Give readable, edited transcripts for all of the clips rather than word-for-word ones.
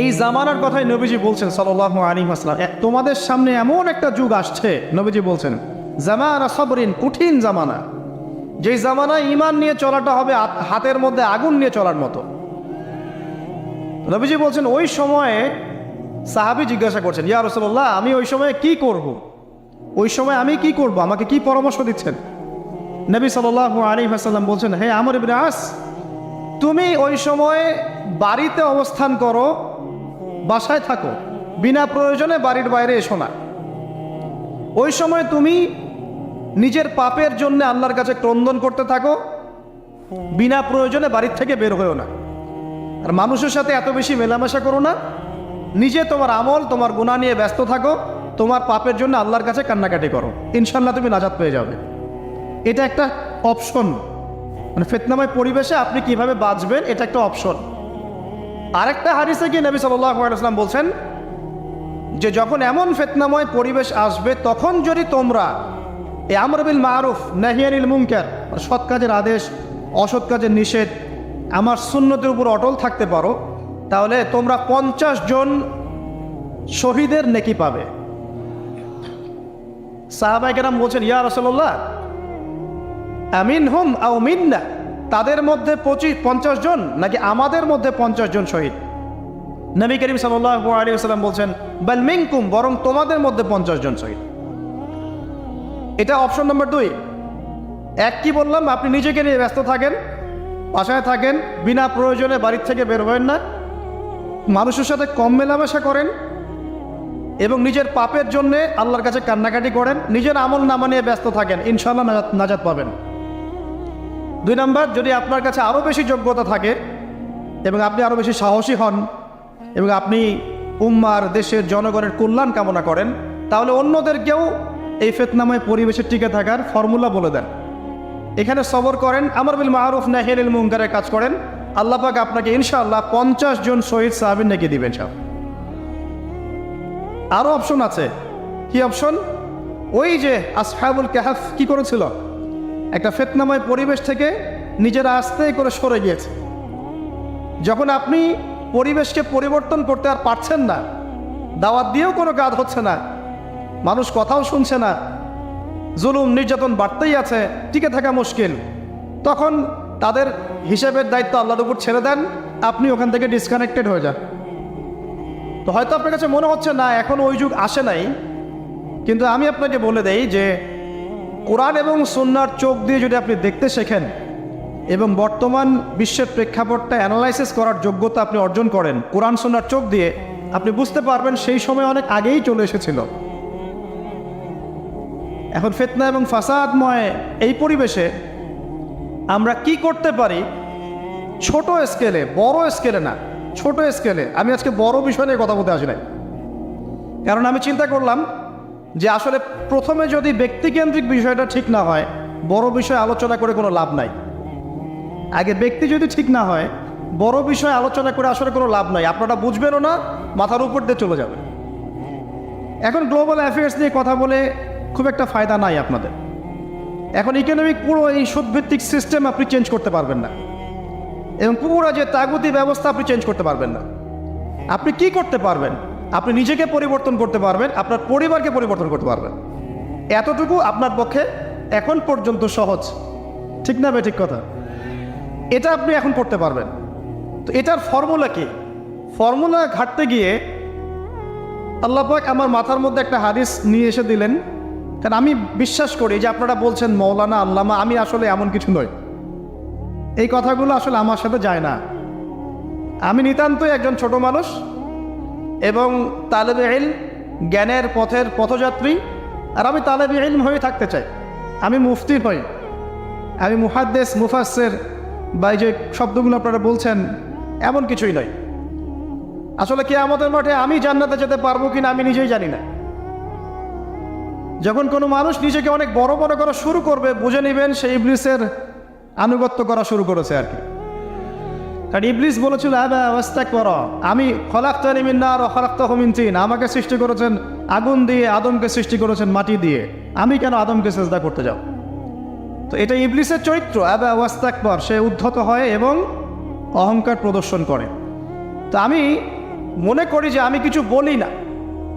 এই জামানার কথাই নবীজি বলছেন সাল্লাল্লাহু আলাইহি ওয়াসাল্লাম, তোমাদের সামনে এমন একটা যুগ আসছে, নবীজি বলছেন জামানা সবরিন, কঠিন জামানা, যেই জামানায় ঈমান নিয়ে চলাটা হবে হাতের মধ্যে আগুন নিয়ে চলার মতো। নবীজি বলছেন ওই সময়ে সাহাবী জিজ্ঞাসা করছেন, ইয়া রাসূলুল্লাহ, আমি ওই সময়ে কি করব? ওই সময় আমি কি করব, আমাকে কি পরামর্শ দিচ্ছেন? নবী সাল্লাল্লাহু আলাইহি ওয়াসাল্লাম বলছেন, হে আমর ইবনে আস, তুমি ওই সময়ে বাড়িতে অবস্থান করো, বাসায় থাকো, বিনা প্রয়োজনে বাড়ির বাইরে এসো না। ওই সময় তুমি নিজের পাপের জন্য আল্লাহর কাছে ক্রন্দন করতে থাকো, বিনা প্রয়োজনে বাড়ির থেকে বের হয়েও না। আর মানুষের সাথে এত বেশি মেলামেশা করো না, নিজে তোমার আমল, তোমার গুনাহ নিয়ে ব্যস্ত থাকো, তোমার পাপের জন্য আল্লাহর কাছে কান্নাকাটি করো, ইনশাল্লাহ তুমি নাজাত পেয়ে যাবে। এটা একটা অপশন, মানে ফিতনাময় পরিবেশে আপনি কিভাবে বাঁচবেন, এটা একটা অপশন। আরেকটা হাদিসে গিয়ে নবী সাল্লাল্লাহু আলাইহি ওয়াসাল্লাম বলছেন যে যখন এমন ফিতনাময় পরিবেশ আসবে, তখন যদি তোমরা এই আমর বিল মারুফ নাহি আনিল মুনকার, সৎ কাজের আদেশ, অসৎ কাজের নিষেধ, আমার সুন্নতের উপর অটল থাকতে পারো, তাহলে তোমরা 50 জন শহীদের নেকি পাবে। সাহাবায়ে কেরাম বলছেন, ইয়া রাসূলুল্লাহ, আমিনহুম আও মিন্না, তাদের মধ্যে 50 জন নাকি আমাদের মধ্যে 50 জন শহীদ? নবী করিম সাল্লাল্লাহু আলাইহি ওয়াসাল্লাম বলছেন, বাল মিনকুম, বরং তোমাদের মধ্যে 50 জন শহীদ। এটা অপশন নম্বর 2। এক কি বললাম, আপনি নিজেকে নিয়ে ব্যস্ত থাকেন, বাসায় থাকেন, বিনা প্রয়োজনে বাড়ির থেকে বের হবেন না, মানুষের সাথে কম মেলামেশা করেন এবং নিজের পাপের জন্য আল্লাহর কাছে কান্নাকাটি করেন, নিজের আমল নামা নিয়ে ব্যস্ত থাকেন, ইনশাআল্লাহ নাজাত পাবেন। 2 নম্বর, যদি আপনার কাছে আরও বেশি যোগ্যতা থাকে এবং আপনি আরও বেশি সাহসী হন এবং আপনি উম্মার, দেশের জনগণের কল্যাণ কামনা করেন, তাহলে অন্যদেরকেও এই ফিতনাময় পরিবেশে টিকে থাকার ফর্মুলা বলে দেন। এখানে সবর করেন, আমর বিল মারুফ নাহি আনিল মুনকারের কাজ করেন, আল্লাহ পাক আপনাকে ইনশাআল্লাহ 50 জন শহীদ সাহাবীর নেকি দিবেন সব। আরও অপশন আছে। কি অপশন? ওই যে আসহাবুল কাহফ কি করেছিল, একটা ফিতনাময় পরিবেশ থেকে নিজেরা আস্তে করে সরে গিয়েছে। যখন আপনি পরিবেশকে পরিবর্তন করতে আর পারছেন না, দাওয়াত দিয়েও কোনো কাজ হচ্ছে না, মানুষ কথাও শুনছে না, জুলুম নির্যাতন বাড়তেই আছে, টিকে থাকা মুশকিল, তখন তাদের হিসেবের দায়িত্ব আল্লাহর উপর ছেড়ে দেন, আপনি ওখান থেকে ডিসকানেক্টেড হয়ে যান। তো হয়তো আপনার কাছে মনে হচ্ছে না এখন ওই যুগ আসে নাই, কিন্তু আমি আপনাকে বলে দেই যে কোরআন এবং সুন্নাহর চোখ দিয়ে যদি আপনি দেখতে শেখেন এবং বর্তমান বিশ্বের প্রেক্ষাপটটা অ্যানালাইসিস করার যোগ্যতা আপনি অর্জন করেন কোরআন সুন্নাহর চোখ দিয়ে, আপনি বুঝতে পারবেন সেই সময় অনেক আগেই চলে এসেছিল। এখন ফিতনা এবং ফাসাদময় এই পরিবেশে আমরা কি করতে পারি, ছোট স্কেলে, বড় স্কেলে না, ছোট স্কেলে। আমি আজকে বড় বিষয় নিয়ে কথা বলতে আসি নাই, কারণ আমি চিন্তা করলাম যে আসলে প্রথমে যদি ব্যক্তিকেন্দ্রিক বিষয়টা ঠিক না হয়, বড় বিষয় আলোচনা করে কোনো লাভ নাই। আগে ব্যক্তি যদি ঠিক না হয়, বড় বিষয় আলোচনা করে আসলে কোনো লাভ নাই, আপনারা বুঝবেনও না, মাথার উপর দিয়ে চলে যাবে। এখন গ্লোবাল অ্যাফেয়ার্স নিয়ে কথা বলে খুব একটা ফায়দা নাই আপনাদের। এখন ইকোনমিক পুরো এই সুদভিত্তিক সিস্টেম আপনি চেঞ্জ করতে পারবেন না, এবং পুরো যে তাগুতি ব্যবস্থা আপনি চেঞ্জ করতে পারবেন না। আপনি কি করতে পারবেন? আপনি নিজেকে পরিবর্তন করতে পারবেন, আপনার পরিবারকে পরিবর্তন করতে পারবেন। এতটুকু আপনার পক্ষে এখন পর্যন্ত সহজ, ঠিক না ভাই? ঠিক কথা। এটা আপনি এখন করতে পারবেন। তো এটার ফর্মুলা কি? ফর্মুলা ঘাটতে গিয়ে আল্লাহ পাক আমার মাথার মধ্যে একটা হাদিস নিয়ে এসে দিলেন, কারণ আমি বিশ্বাস করি যে আপনারা বলছেন মৌলানা, আল্লামা, আমি আসলে এমন কিছু নই। এই কথাগুলো আসলে আমার সাথে যায় না। আমি নিতান্তই একজন ছোট মানুষ এবং তালেবে ইলম, জ্ঞানের পথের পথযাত্রী, আর আমি তালেবে ইলম হয়ে থাকতে চাই। আমি মুফতি হই, আমি মুহাদ্দিস, মুফাসসির বা এই যে শব্দগুলো আপনারা বলছেন, এমন কিছুই নয়। আসলে কিয়ামতের মাঠে আমি জান্নাতে যেতে পারবো কিনা আমি নিজেই জানি না। যখন কোনো মানুষ নিজেকে অনেক বড় বড় করা শুরু করবে, বুঝে নেবেন সে ইবলিসের আনুগত্য করা শুরু করেছে আর কি। কারণ ইবলিস বলেছিল, আমি খলাকতানি মিন নার ওয়া খলাকতাহু মিন তিন, আমাকে সৃষ্টি করেছেন আগুন দিয়ে, আদমকে সৃষ্টি করেছেন মাটি দিয়ে, আমি কেন আদমকে সিজদা করতে যাও? তো এটা ইবলিসের চরিত্র, আবা ওয়াস্তাকবার, সে উদ্ধত হয় এবং অহংকার প্রদর্শন করে। তো আমি মনে করি যে আমি কিছু বলি না,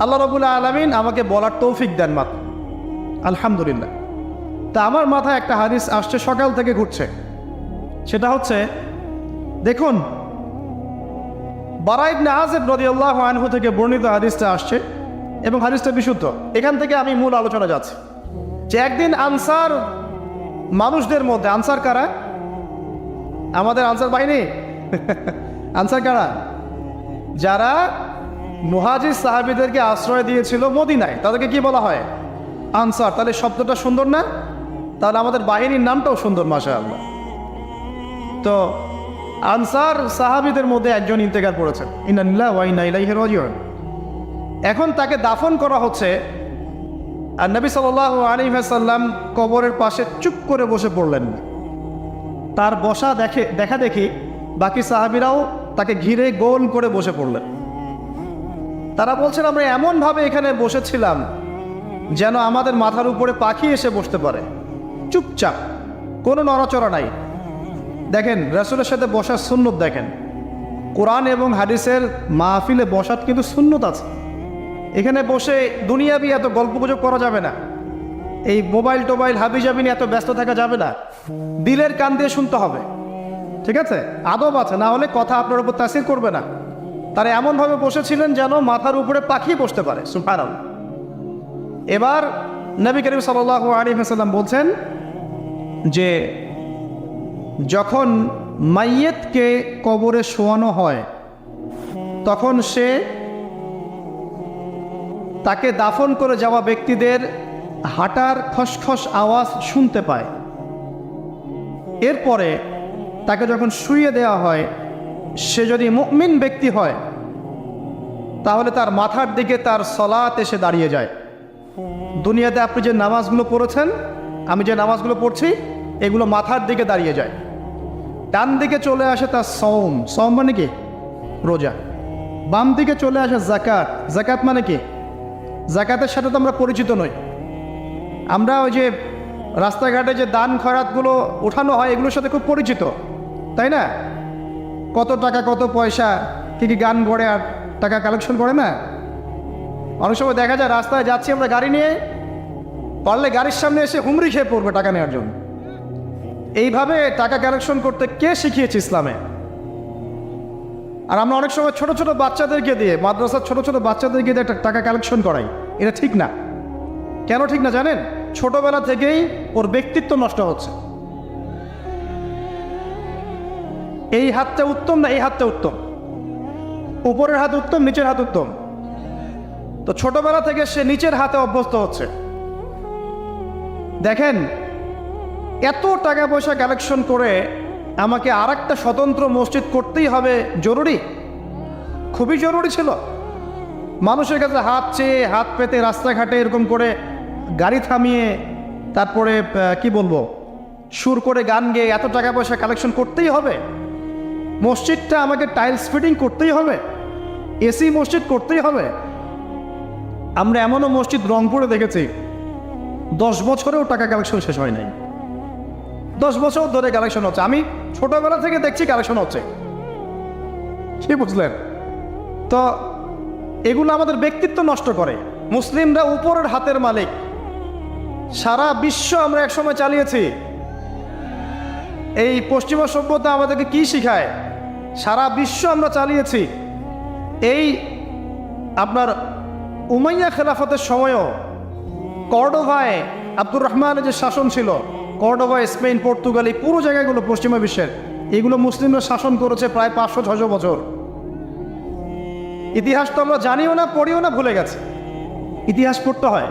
আল্লাহ রাব্বুল আলামিন আমাকে বলার তৌফিক দেন মাত্র, আলহামদুলিল্লাহ। তা আমার মাথায় একটা হাদিস আসছে, সকাল থেকে ঘুরছে। সেটা হচ্ছে, দেখুন, বারা ইবনে আযিব রাদিয়াল্লাহু আনহু থেকে বর্ণিত হাদিসটা আসছে এবং হাদিসটা বিশুদ্ধ। এখান থেকে আমি মূল আলোচনা যাচ্ছি যে একদিন আনসার মানুষদের মধ্যে, আনসার কারা? আমাদের আনসার বাহিনী। আনসার কারা? যারা মুহাজির সাহাবীদেরকে আশ্রয় দিয়েছিল মদিনায়, তাদেরকে কি বলা হয়? আনসার। তাহলে শব্দটা সুন্দর না? তাহলে আমাদের বাহিনীর নামটাও সুন্দর, মাশাআল্লাহ। তো আনসার সাহাবীদের মধ্যে একজন ইন্তেকাল করেছেন, ইন্না লিল্লাহি ওয়া ইন্না ইলাইহি রাজিউন। এখন তাকে দাফন করা হচ্ছে, আর নবী সাল্লাল্লাহু আলাইহি ওয়াসাল্লাম কবরের পাশে চুপ করে বসে পড়লেন। তার বসা দেখা দেখি বাকি সাহাবীরাও তাকে ঘিরে গোল করে বসে পড়লেন। তারা বলছেন, আমরা এমনভাবে এখানে বসেছিলাম যেন আমাদের মাথার উপরে পাখি এসে বসতে পারে, চুপচাপ, কোনো নড়াচড়া নাই। দেখেন, রাসূলের সাথে বসার সুন্নত দেখেন। কোরআন এবং হাদিসের মাহফিলে বসার কিন্তু সুন্নত আছে। এখানে বসে দুনিয়াবি এত গল্পগুজব করা যাবে না, এই মোবাইল টোবাইল হাবিজাবি নিয়ে এত ব্যস্ত থাকা যাবে না, দিলের কান দিয়ে শুনতে হবে, ঠিক আছে? আদব আছে, না হলে কথা আপনার উপর তাসির করবে না। তারা এমনভাবে বসেছিলেন যেন মাথার উপরে পাখি বসতে পারে, সুবহানাল্লাহ। এবার নবী করিম সাল্লাল্লাহু আলাইহি ওয়াসাল্লাম বলছেন যে যখন মাইয়েতকে কবরে শোয়ানো হয় তখন সে তাকে দাফন করে যাওয়া ব্যক্তিদের হাঁটার খসখস আওয়াজ শুনতে পায়। এরপরে তাকে যখন শুইয়ে দেওয়া হয়, সে যদি মুমিন ব্যক্তি হয় তাহলে তার মাথার দিকে তার সলাত এসে দাঁড়িয়ে যায়। দুনিয়াতে আপনি যে নামাজগুলো পড়েছেন, আমি যে নামাজগুলো পড়ছি, এগুলো মাথার দিকে দাঁড়িয়ে যায়। ডান দিকে চলে আসে তার সওম, সওম মানে কি? রোজা। বাম দিকে চলে আসে যাকাত, যাকাত মানে কি? যাকাতের সাথে তো আমরা পরিচিত নই। আমরা ওই যে রাস্তাঘাটে যে দান খয়রাতগুলো উঠানো হয়, এগুলোর সাথে খুব পরিচিত, তাই না? কত টাকা, কত পয়সা, কি কি গান গড়ে আর টাকা কালেকশন করে না? অনেক সময় দেখা যায় রাস্তায় যাচ্ছি আমরা গাড়ি নিয়ে, পারলে গাড়ির সামনে এসে হুমড়ি খেয়ে পড়বে টাকা নেওয়ার জন্য। এইভাবে টাকা কালেকশন করতে কে শিখিয়েছে ইসলামে? আর আমরা অনেক সময় ছোট ছোট বাচ্চাদেরকে দিয়ে, মাদ্রাসার ছোট ছোট বাচ্চাদেরকে দিয়ে টাকা কালেকশন করাই। এটা ঠিক না। কেন ঠিক না জানেন? ছোটবেলা থেকেই ওর ব্যক্তিত্ব নষ্ট হচ্ছে। এই হাতটা উত্তম না এই হাতটা উত্তম? উপরের হাত উত্তম, নিচের হাত উত্তম? তো ছোটবেলা থেকে সে নিচের হাতে অভ্যস্ত হচ্ছে। দেখেন, এত টাকা পয়সা কালেকশন করে আমাকে আর একটা স্বতন্ত্র মসজিদ করতেই হবে জরুরি? খুবই জরুরি ছিল। মানুষের কাছে হাত চেয়ে, হাত পেতে, রাস্তাঘাটে এরকম করে গাড়ি থামিয়ে, তারপরে কি বলবো, সুর করে গান গেয়ে এত টাকা পয়সা কালেকশন করতেই হবে? মসজিদটা আমাকে টাইলস ফিটিং করতেই হবে? এসি মসজিদ করতেই হবে? আমরা এমনও মসজিদ রংপুরে দেখেছি 10 বছরেও টাকা কালেকশন শেষ হয় নাই। 10 বছর ধরে কালেকশন হচ্ছে। আমি ছোটবেলা থেকে দেখছি কালেকশন হচ্ছে। কি বুঝলেন? তো এগুলো আমাদের ব্যক্তিত্ব নষ্ট করে। মুসলিমরা উপরের হাতের মালিক। সারা বিশ্ব আমরা একসময় চালিয়েছি। এই পশ্চিমা সভ্যতা আমাদেরকে কি শিখায়? সারা বিশ্ব আমরা চালিয়েছি। এই আপনার উমাইয়া খেলাফতের সময়ও কর্ডোভায় আব্দুর রহমানের যে শাসন ছিল, কর্ডোভায়, স্পেন, পর্তুগাল, এই পুরো জায়গাগুলো পশ্চিমা বিশ্বের, এগুলো মুসলিমরা শাসন করেছে প্রায় 500-600 বছর। ইতিহাস তো আমরা জানিও না, পড়িও না, ভুলে গেছে। ইতিহাস পড়তে হয়।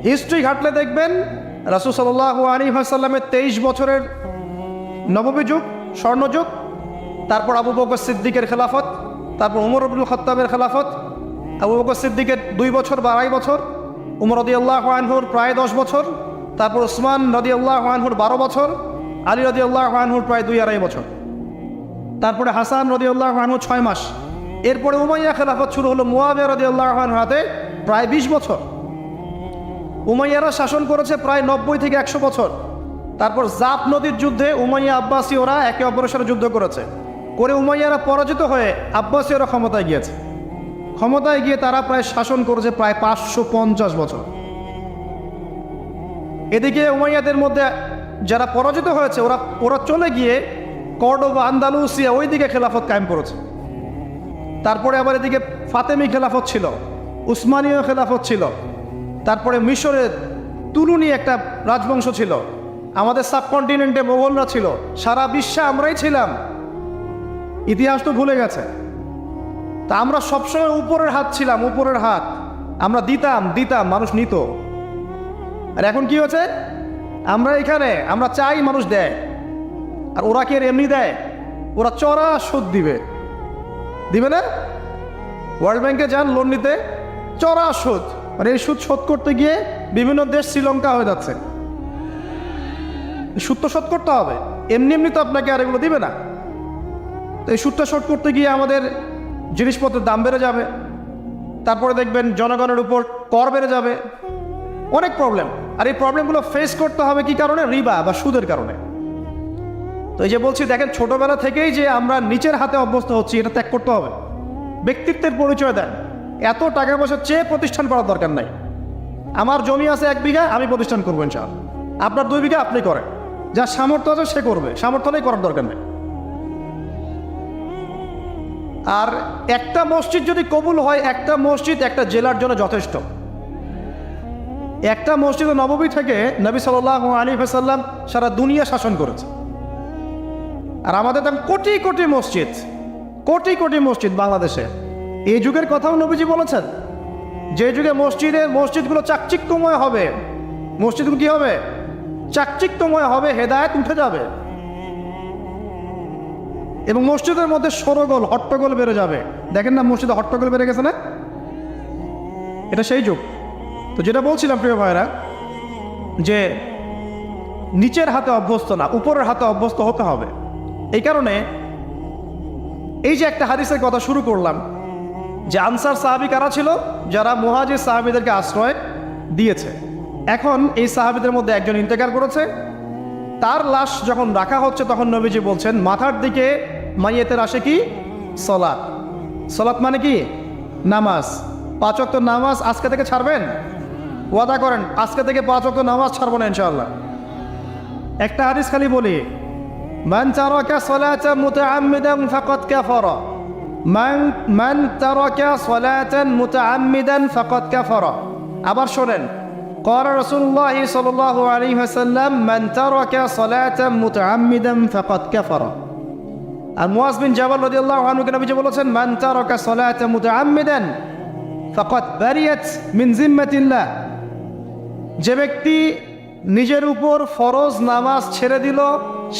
হিস্ট্রি ঘাটলে দেখবেন রাসূল সাল্লাল্লাহু আলাইহি ওয়াসাল্লামের 23 বছরের নববী যুগ, স্বর্ণযুগ, তারপর আবু বকর সিদ্দিকের খেলাফত, তারপর উমর ইবনুল খাত্তাবের খেলাফত। আবু বকর সিদ্দিকের 2 বছর বা 2.5 বছর, উমর রাদিয়াল্লাহু আনহুর প্রায় 10 বছর, তারপর উসমান রাদিয়াল্লাহু আনহুর 12 বছর, আলী রাদিয়াল্লাহু আনহুর প্রায় 2-2.5 বছর, তারপরে হাসান রাদিয়াল্লাহু আনহু 6 মাস। এরপরে উমাইয়া খেলাফত শুরু হলো মুয়াবিয়া রাদিয়াল্লাহু আনহুর হাতে, প্রায় 20 বছর। উমাইয়ারা শাসন করেছে প্রায় 90 থেকে 100 বছর। তারপর জাপ নদীর যুদ্ধে উমাইয়া আব্বাসী ওরা একে অপরের সাথে যুদ্ধ করেছে। করে উমাইয়ারা পরাজিত হয়ে আব্বাসীয়রা ক্ষমতায় গিয়েছে। ক্ষমতায় গিয়ে তারা প্রায় শাসন করেছে প্রায় 550 বছর। এদিকে উমাইয়াদের মধ্যে যারা পরাজিত হয়েছে ওরা চলে গিয়ে কর্ডোবা, আন্দালুসিয়া ওই দিকে খেলাফত কায়েম করেছে। তারপরে আবার এদিকে ফাতেমি খেলাফত ছিল, উসমানীয় খেলাফত ছিল, তারপরে মিশরের তুলুনি একটা রাজবংশ ছিল, আমাদের সাবকন্টিনেন্টে মোগলরা ছিল, সারা বিশ্বে আমরাই ছিলাম। ইতিহাস তো ভুলে গেছে। তা আমরা সবসময় উপরের হাত ছিলাম, উপরের হাত আমরা দিতাম, মানুষ নিত। আর এখন কি হচ্ছে? আমরা এখানে আমরা চাই, মানুষ দেয়। আর ওরা কি এমনি দেয়? ওরা চড়া সুদ দিবে না? ওয়ার্ল্ড ব্যাংকে যান লোন নিতে, চড়া সুদ। মানে এই সুদ শোধ করতে গিয়ে বিভিন্ন দেশ শ্রীলঙ্কা হয়ে যাচ্ছে। সুদ তো শোধ করতে হবে, এমনি তো আপনাকে আর এগুলো দিবে না। তো এই সুদটা শোধ করতে গিয়ে আমাদের জিনিসপত্রের দাম বেড়ে যাবে, তারপরে দেখবেন জনগণের উপর কর বেড়ে যাবে, অনেক প্রবলেম। আর এই প্রবলেমগুলো ফেস করতে হবে কি কারণে? রিবা বা সুদের কারণে। তো এই যে বলছি, দেখেন ছোটবেলা থেকেই যে আমরা নিচের হাতে অভ্যস্ত হচ্ছি, এটা ত্যাগ করতে হবে। ব্যক্তিত্বের পরিচয় দেন। এত টাকা পয়সা চেয়ে প্রতিষ্ঠান করার দরকার নাই। আমার জমি আছে 1 বিঘা, আমি প্রতিষ্ঠান করবো ইনশাআল্লাহ। আপনার 2 বিঘা আপনি করেন, যার সামর্থ্য আছে সে করবে, সামর্থ্য নেই করার দরকার নেই। আর একটা মসজিদ যদি কবুল হয়, একটা মসজিদ একটা জেলার জন্য যথেষ্ট। একটা মসজিদ নববী থেকে নবী সাল্লাল্লাহু আলাইহি ওয়াসাল্লাম সারা দুনিয়া শাসন করেছে। আর আমাদের তো কোটি কোটি মসজিদ বাংলাদেশে। এই যুগের কথাও নবীজি বলেছেন, যে যুগে মসজিদগুলো চাকচিক্যময় হবে, মসজিদগুলো কি হবে? চাকচিক্যময় হবে, হেদায়েত উঠে যাবে, এবং মসজিদের মধ্যে সরগোল হট্টগোল বেড়ে যাবে। দেখেন না মসজিদে হট্টগোল বেড়ে গেছে না? এটা সেই যুগ। তো যেটা বলছিলাম প্রিয় ভাইরা, যে নিচের হাতে অভ্যস্ত না, উপরের হাতে অভ্যস্ত হতে হবে। এই কারণে এই যে একটা হাদিসের কথা শুরু করলাম, যে আনসার সাহাবী কারা ছিল? যারা মুহাজির সাহাবীদেরকে আশ্রয় দিয়েছে। এখন এই সাহাবীদের মধ্যে একজন ইন্তেকাল করেছে, তার লাশ যখন রাখা হচ্ছে তখন নবীজি বলছেন, মাথার দিকে মাইয়েতের আসে কি? সলাত। সলাত মানে কি? নামাজ। 5 ওয়াক্ত নামাজ আজকে থেকে ছাড়বেন? ওয়াদা করেন আজকে থেকে 5 ওয়াক্ত নামাজ ছাড়বো না ইনশাআল্লাহ। একটা হাদিস খালি বলি, মান তারাকা সালাতান মুতাআম্মিদান ফাকাদ কাফারা, মান তারাকা সালাতান মুতাআম্মিদান ফাকাদ কাফারা। আবার শোনেন, قال رسول الله صلى الله عليه وسلم من ترك صلاة متعمدا فقد كفر। আর মুয়াজ বিন জাবাল রাদিয়াল্লাহু আনহু কে নবীজি বলেছেন, মান তারাকা সালাতা মুতাআম্মিদান ফাকাদ বারিয়াত মিন জিম্মাতিল্লাহ। যে ব্যক্তি নিজের উপর ফরজ নামাজ ছেড়ে দিল,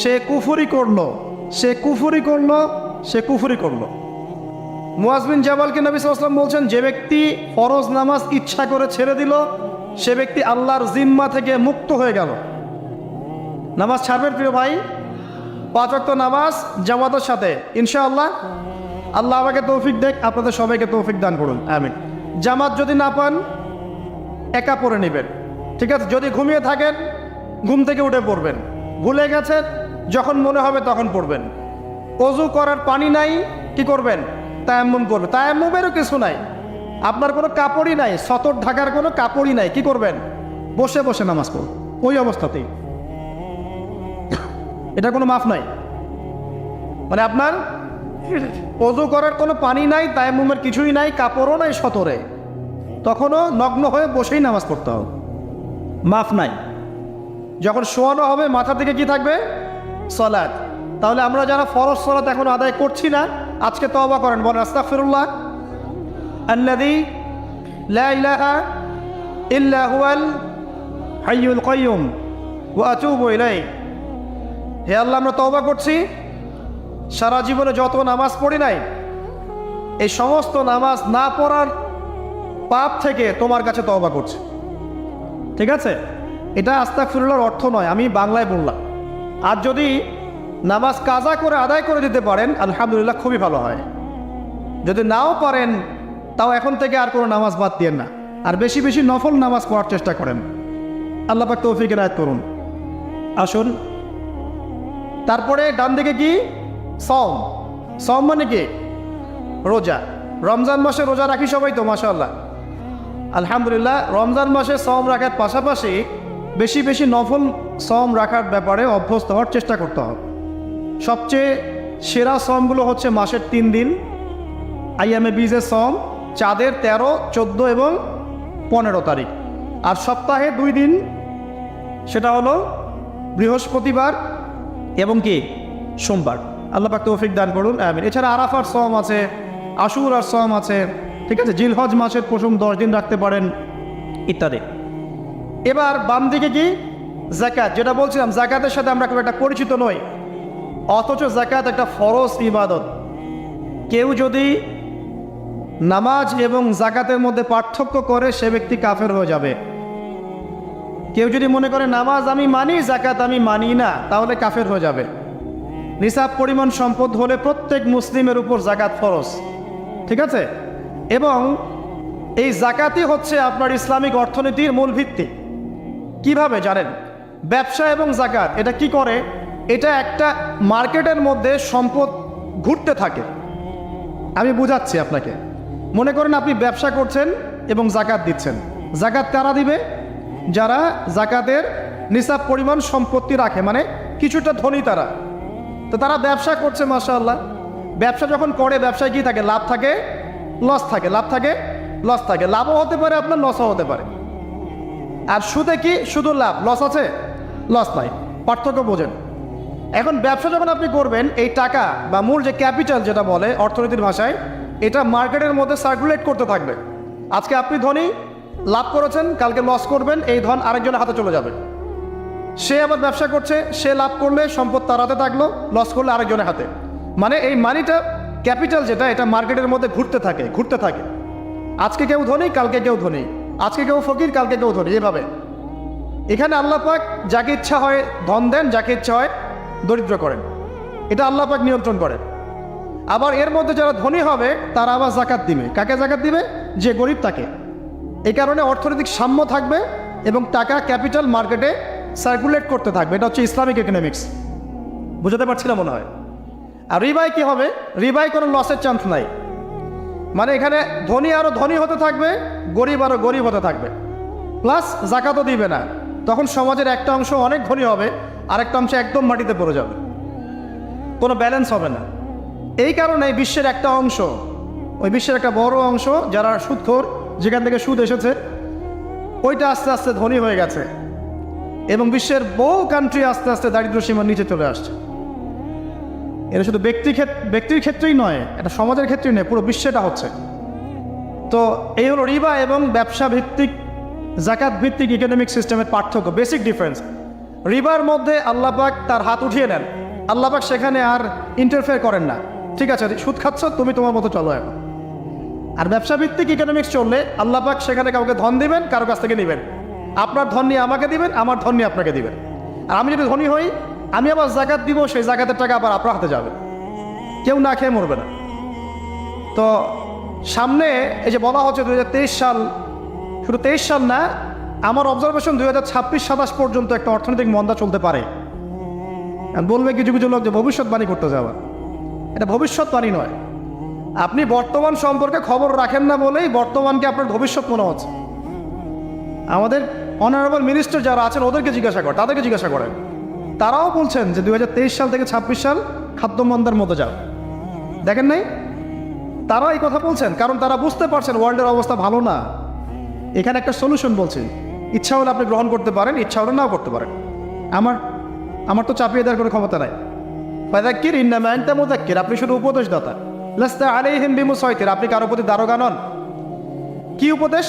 সে কুফরি করলো। মুয়াজ বিন জাবালকে নবী সাল্লাল্লাহু আলাইহি ওয়াসাল্লাম বলছেন, যে ব্যক্তি ফরজ নামাজ ইচ্ছা করে ছেড়ে দিল, সে ব্যক্তি আল্লাহর জিম্মা থেকে মুক্ত হয়ে গেল। নামাজ ছাড়বেন প্রিয় ভাই, 5 ওয়াক্ত নামাজ জামাতের সাথে ইনশাআল্লাহ। আল্লাহ আমাকে তৌফিক দেখ, আপনাদের সবাইকে তৌফিক দান করুন, আমিন। জামাত যদি না পান, একা পড়ে নেবেন, ঠিক আছে? যদি ঘুমিয়ে থাকেন, ঘুম থেকে উঠে পড়বেন। ভুলে গেছেন, যখন মনে হবে তখন পড়বেন। ওযু করার পানি নাই, কি করবেন? তায়াম্মুম করবেন। তায়াম্মুমেরও কিছু নাই, আপনার কোনো কাপড়ই নাই, সতর ঢাকার কোনো কাপড়ই নাই, কি করবেন? বসে বসে নামাজ পড়ুন, ওই অবস্থাতেই। এটা কোনো মাফ নাই। মানে আপনার ওযু করার কোনো পানি নাই, তায়াম্মুমের কিছুই নাই, কাপড়ও নাই সতরে, তখনও নগ্ন হয়ে বসেই নামাজ পড়তে হবে, মাফ নাই। যখন শোয়ানো হবে মাথা থেকে কি থাকবে? সালাত। তাহলে আমরা যারা ফরজ সালাত এখন আদায় করছি না, আজকে তওবা করেন, বলেন আস্তাগফিরুল্লাহ আল্লাযী লা ইলাহা ইল্লা হুয়াল হাইয়ুল কাইয়্যুম ওয়া আতুবু ইলাইহি। হে আল্লাহ, আমরা তওবা করছি, সারা জীবনে যত নামাজ পড়ি নাই, এই সমস্ত নামাজ না পড়ার পাপ থেকে তোমার কাছে তওবা করছি। ঠিক আছে? এটা আস্তাগফিরুল্লাহর অর্থ নয়, আমি বাংলায় বললাম। আর যদি নামাজ কাজা করে আদায় করে দিতে পারেন, আলহামদুলিল্লাহ, খুবই ভালো হয়। যদি নাও পারেন, তাও এখন থেকে আর কোনো নামাজ বাদ দিয়েন না, আর বেশি বেশি নফল নামাজ পড়ার চেষ্টা করেন। আল্লাহ পাক তৌফিক এনায়েত করুন। আসুন, তারপরে ডান দিকে কি? সওম। সওম মানে কি? রোজা। রমজান মাসে রোজা রাখি সবাই তো মাশাআল্লাহ, আলহামদুলিল্লাহ। রমজান মাসে সওম রাখার পাশাপাশি বেশি বেশি নফল সওম রাখার ব্যাপারে অভ্যস্ত হওয়ার চেষ্টা করতে হবে। সবচেয়ে সেরা সওমগুলো হচ্ছে মাসের 3 দিন, আইয়ামে বীজের সওম, চাঁদের 13, 14 এবং 15 তারিখ। আর সপ্তাহে 2 দিন, সেটা হলো বৃহস্পতিবার এবং কি সোমবার। আল্লাহ পাক তৌফিক দান করুন, আমিন। এছাড়া আরাফার সওম আছে, আশুরার সওম আছে, ঠিক আছে, জিলহজ মাসের প্রথম 10 দিন রাখতে পারেন, ইত্যাদি। এবার বাম দিকে কি? যাকাত। যেটা বলছিলাম, যাকাতের সাথে আমরা খুব একটা পরিচিত নই, অথচ যাকাত একটা ফরজ ইবাদত। কেউ যদি নামাজ এবং যাকাতের মধ্যে পার্থক্য করে, সে ব্যক্তি কাফের হয়ে যাবে। কেউ যদি মনে করে নামাজ আমি মানি, যাকাত আমি মানি না, তাহলে কাফের হয়ে যাবে। নিসাব পরিমাণ সম্পদ হলে প্রত্যেক মুসলিমের উপর যাকাত ফরজ, ঠিক আছে। এবং এই যাকাতই হচ্ছে আপনার ইসলামিক অর্থনীতির মূল ভিত্তি। কিভাবে জানেন? ব্যবসা এবং যাকাত এটা কি করে? এটা একটা মার্কেটের মধ্যে সম্পদ ঘুরতে থাকে। আমি বুঝাচ্ছি আপনাকে। মনে করেন আপনি ব্যবসা করছেন এবং যাকাত দিচ্ছেন। যাকাত কারা দিবে? যারা যাকাতের নিসাব পরিমাণ সম্পত্তি রাখে, মানে কিছুটা ধনী তারা। তো তারা ব্যবসা করছে মাশাআল্লাহ। ব্যবসা যখন করে, ব্যবসায় কি থাকে? লাভ থাকে, লস থাকে, লাভ থাকে, লস থাকে। লাভও হতে পারে আপনার, লসও হতে পারে। আর সুদে কি? শুধু লাভ, লস আছে, লস নাই। পার্থক্য বোঝেন। এখন ব্যবসা যখন আপনি করবেন, এই টাকা বা মূল যে ক্যাপিটাল যেটা বলে অর্থনীতির ভাষায়, এটা মার্কেটের মধ্যে সার্কুলেট করতে থাকবে। আজকে আপনি ধনী, লাভ করেছেন, কালকে লস করবেন, এই ধন আরেকজনের হাতে চলে যাবে। সে আবার ব্যবসা করছে, সে লাভ করলে সম্পদ তার হাতে থাকলো, লস করলে আরেকজনের হাতে। মানে এই মানিটা, ক্যাপিটাল যেটা, এটা মার্কেটের মধ্যে ঘুরতে থাকে, ঘুরতে থাকে। আজকে কেউ ধনী, কালকে কেউ ধনী, আজকে কেউ ফকির, কালকে কেউ ধনী, এভাবে। এখানে আল্লাহ পাক যাকে ইচ্ছা হয় ধন দেন, যাকে ইচ্ছা হয় দরিদ্র করেন। এটা আল্লাহ পাক নিয়ন্ত্রণ করেন। আবার এর মধ্যে যারা ধনী হবে তারা আবার যাকাত দিবে। কাকে যাকাত দিবে? যে গরিব তাকে। এই কারণে অর্থনৈতিক সাম্য থাকবে এবং টাকা, ক্যাপিটাল মার্কেটে সার্কুলেট করতে থাকবে। এটা হচ্ছে ইসলামিক ইকোনমিক্স। বুঝতে পারছি না মনে হয়। আর রিবায় কি হবে? রিবায় কোনো লসের চান্স নাই। মানে এখানে ধনী আরও ধনী হতে থাকবে, গরিব আরও গরিব হতে থাকবে, প্লাস যাকাতও দিবে না। তখন সমাজের একটা অংশ অনেক ধনী হবে, আরেকটা অংশ একদম মাটিতে পড়ে যাবে, কোনো ব্যালেন্স হবে না। এই কারণে বিশ্বের একটা অংশ, ওই বিশ্বের একটা বড় অংশ যারা সুদখোর, যেখান থেকে সুদ এসেছে, ওইটা আস্তে আস্তে ধনী হয়ে গেছে এবং বিশ্বের বহু কান্ট্রি আস্তে আস্তে দারিদ্র সীমার নিচে চলে আসছে। এটা শুধু ব্যক্তির ক্ষেত্রেই নয়, এটা সমাজের ক্ষেত্রেই নয়, পুরো বিশ্বেটা হচ্ছে। তো এই হলো রিবা এবং ব্যবসা ভিত্তিক, যাকাত ভিত্তিক ইকোনমিক সিস্টেমের পার্থক্য, বেসিক ডিফারেন্স। রিবার মধ্যে আল্লাহ পাক তার হাত উঠিয়ে নেন, আল্লাহ পাক সেখানে আর ইন্টারফেয়ার করেন না। ঠিক আছে, সুদ খাচ্ছ, তুমি তোমার মতো চলো এখন। আর ব্যবসা ভিত্তিক ইকোনমিক্স চললে আল্লাহ পাক সেখানে কাউকে ধন দিবেন, কারো কাছ থেকে নেবেন। আপনার ধন নিয়ে আমাকে দিবেন, আমার ধন নিয়ে আপনাকে দিবেন। আর আমি যদি ধনী হই, আমি আবার যাকাত দিব, সেই যাকাতের টাকা আবার আপনার হাতে যাবে, কেউ না খেয়ে মরবে না। তো সামনে এই যে বলা হচ্ছে 2023 সাল, শুধু 23 সাল না, আমার অবজারভেশন 2026-27 পর্যন্ত একটা অর্থনৈতিক মন্দা চলতে পারে। বলবে কিছু কিছু লোক যে ভবিষ্যৎবাণী করতে যাওয়া, এটা ভবিষ্যৎবাণী নয়। আপনি বর্তমান সম্পর্কে খবর রাখেন না বলেই বর্তমানকে আপনার ভবিষ্যৎ মনে হচ্ছে। আমাদের অনারেবল মিনিস্টার যারা আছেন ওদেরকে জিজ্ঞাসা করেন, তাদেরকে জিজ্ঞাসা করেন, তারাও বলছেন যে 2023 সাল থেকে 26 সাল খাদ্যমন্দার মতো যাও। দেখেন নাই? তারা এই কথা বলছেন কারণ তারা বুঝতে পারছেন ওয়ার্ল্ডের অবস্থা ভালো না। এখানে একটা সলিউশন বলছি, ইচ্ছা হলে আপনি গ্রহণ করতে পারেন, ইচ্ছা হলে নাও করতে পারেন। আমার তো চাপিয়ে দেওয়ার কোনো ক্ষমতা নাই। ফাযাক্কির ইন্নামা আনতা মুযাক্কির, আপনি শুধু উপদেশদাতা। লাস্তা আলাইহিম বিমুসাইতির, আপনি কারো প্রতি দারোগা নন। কি উপদেশ?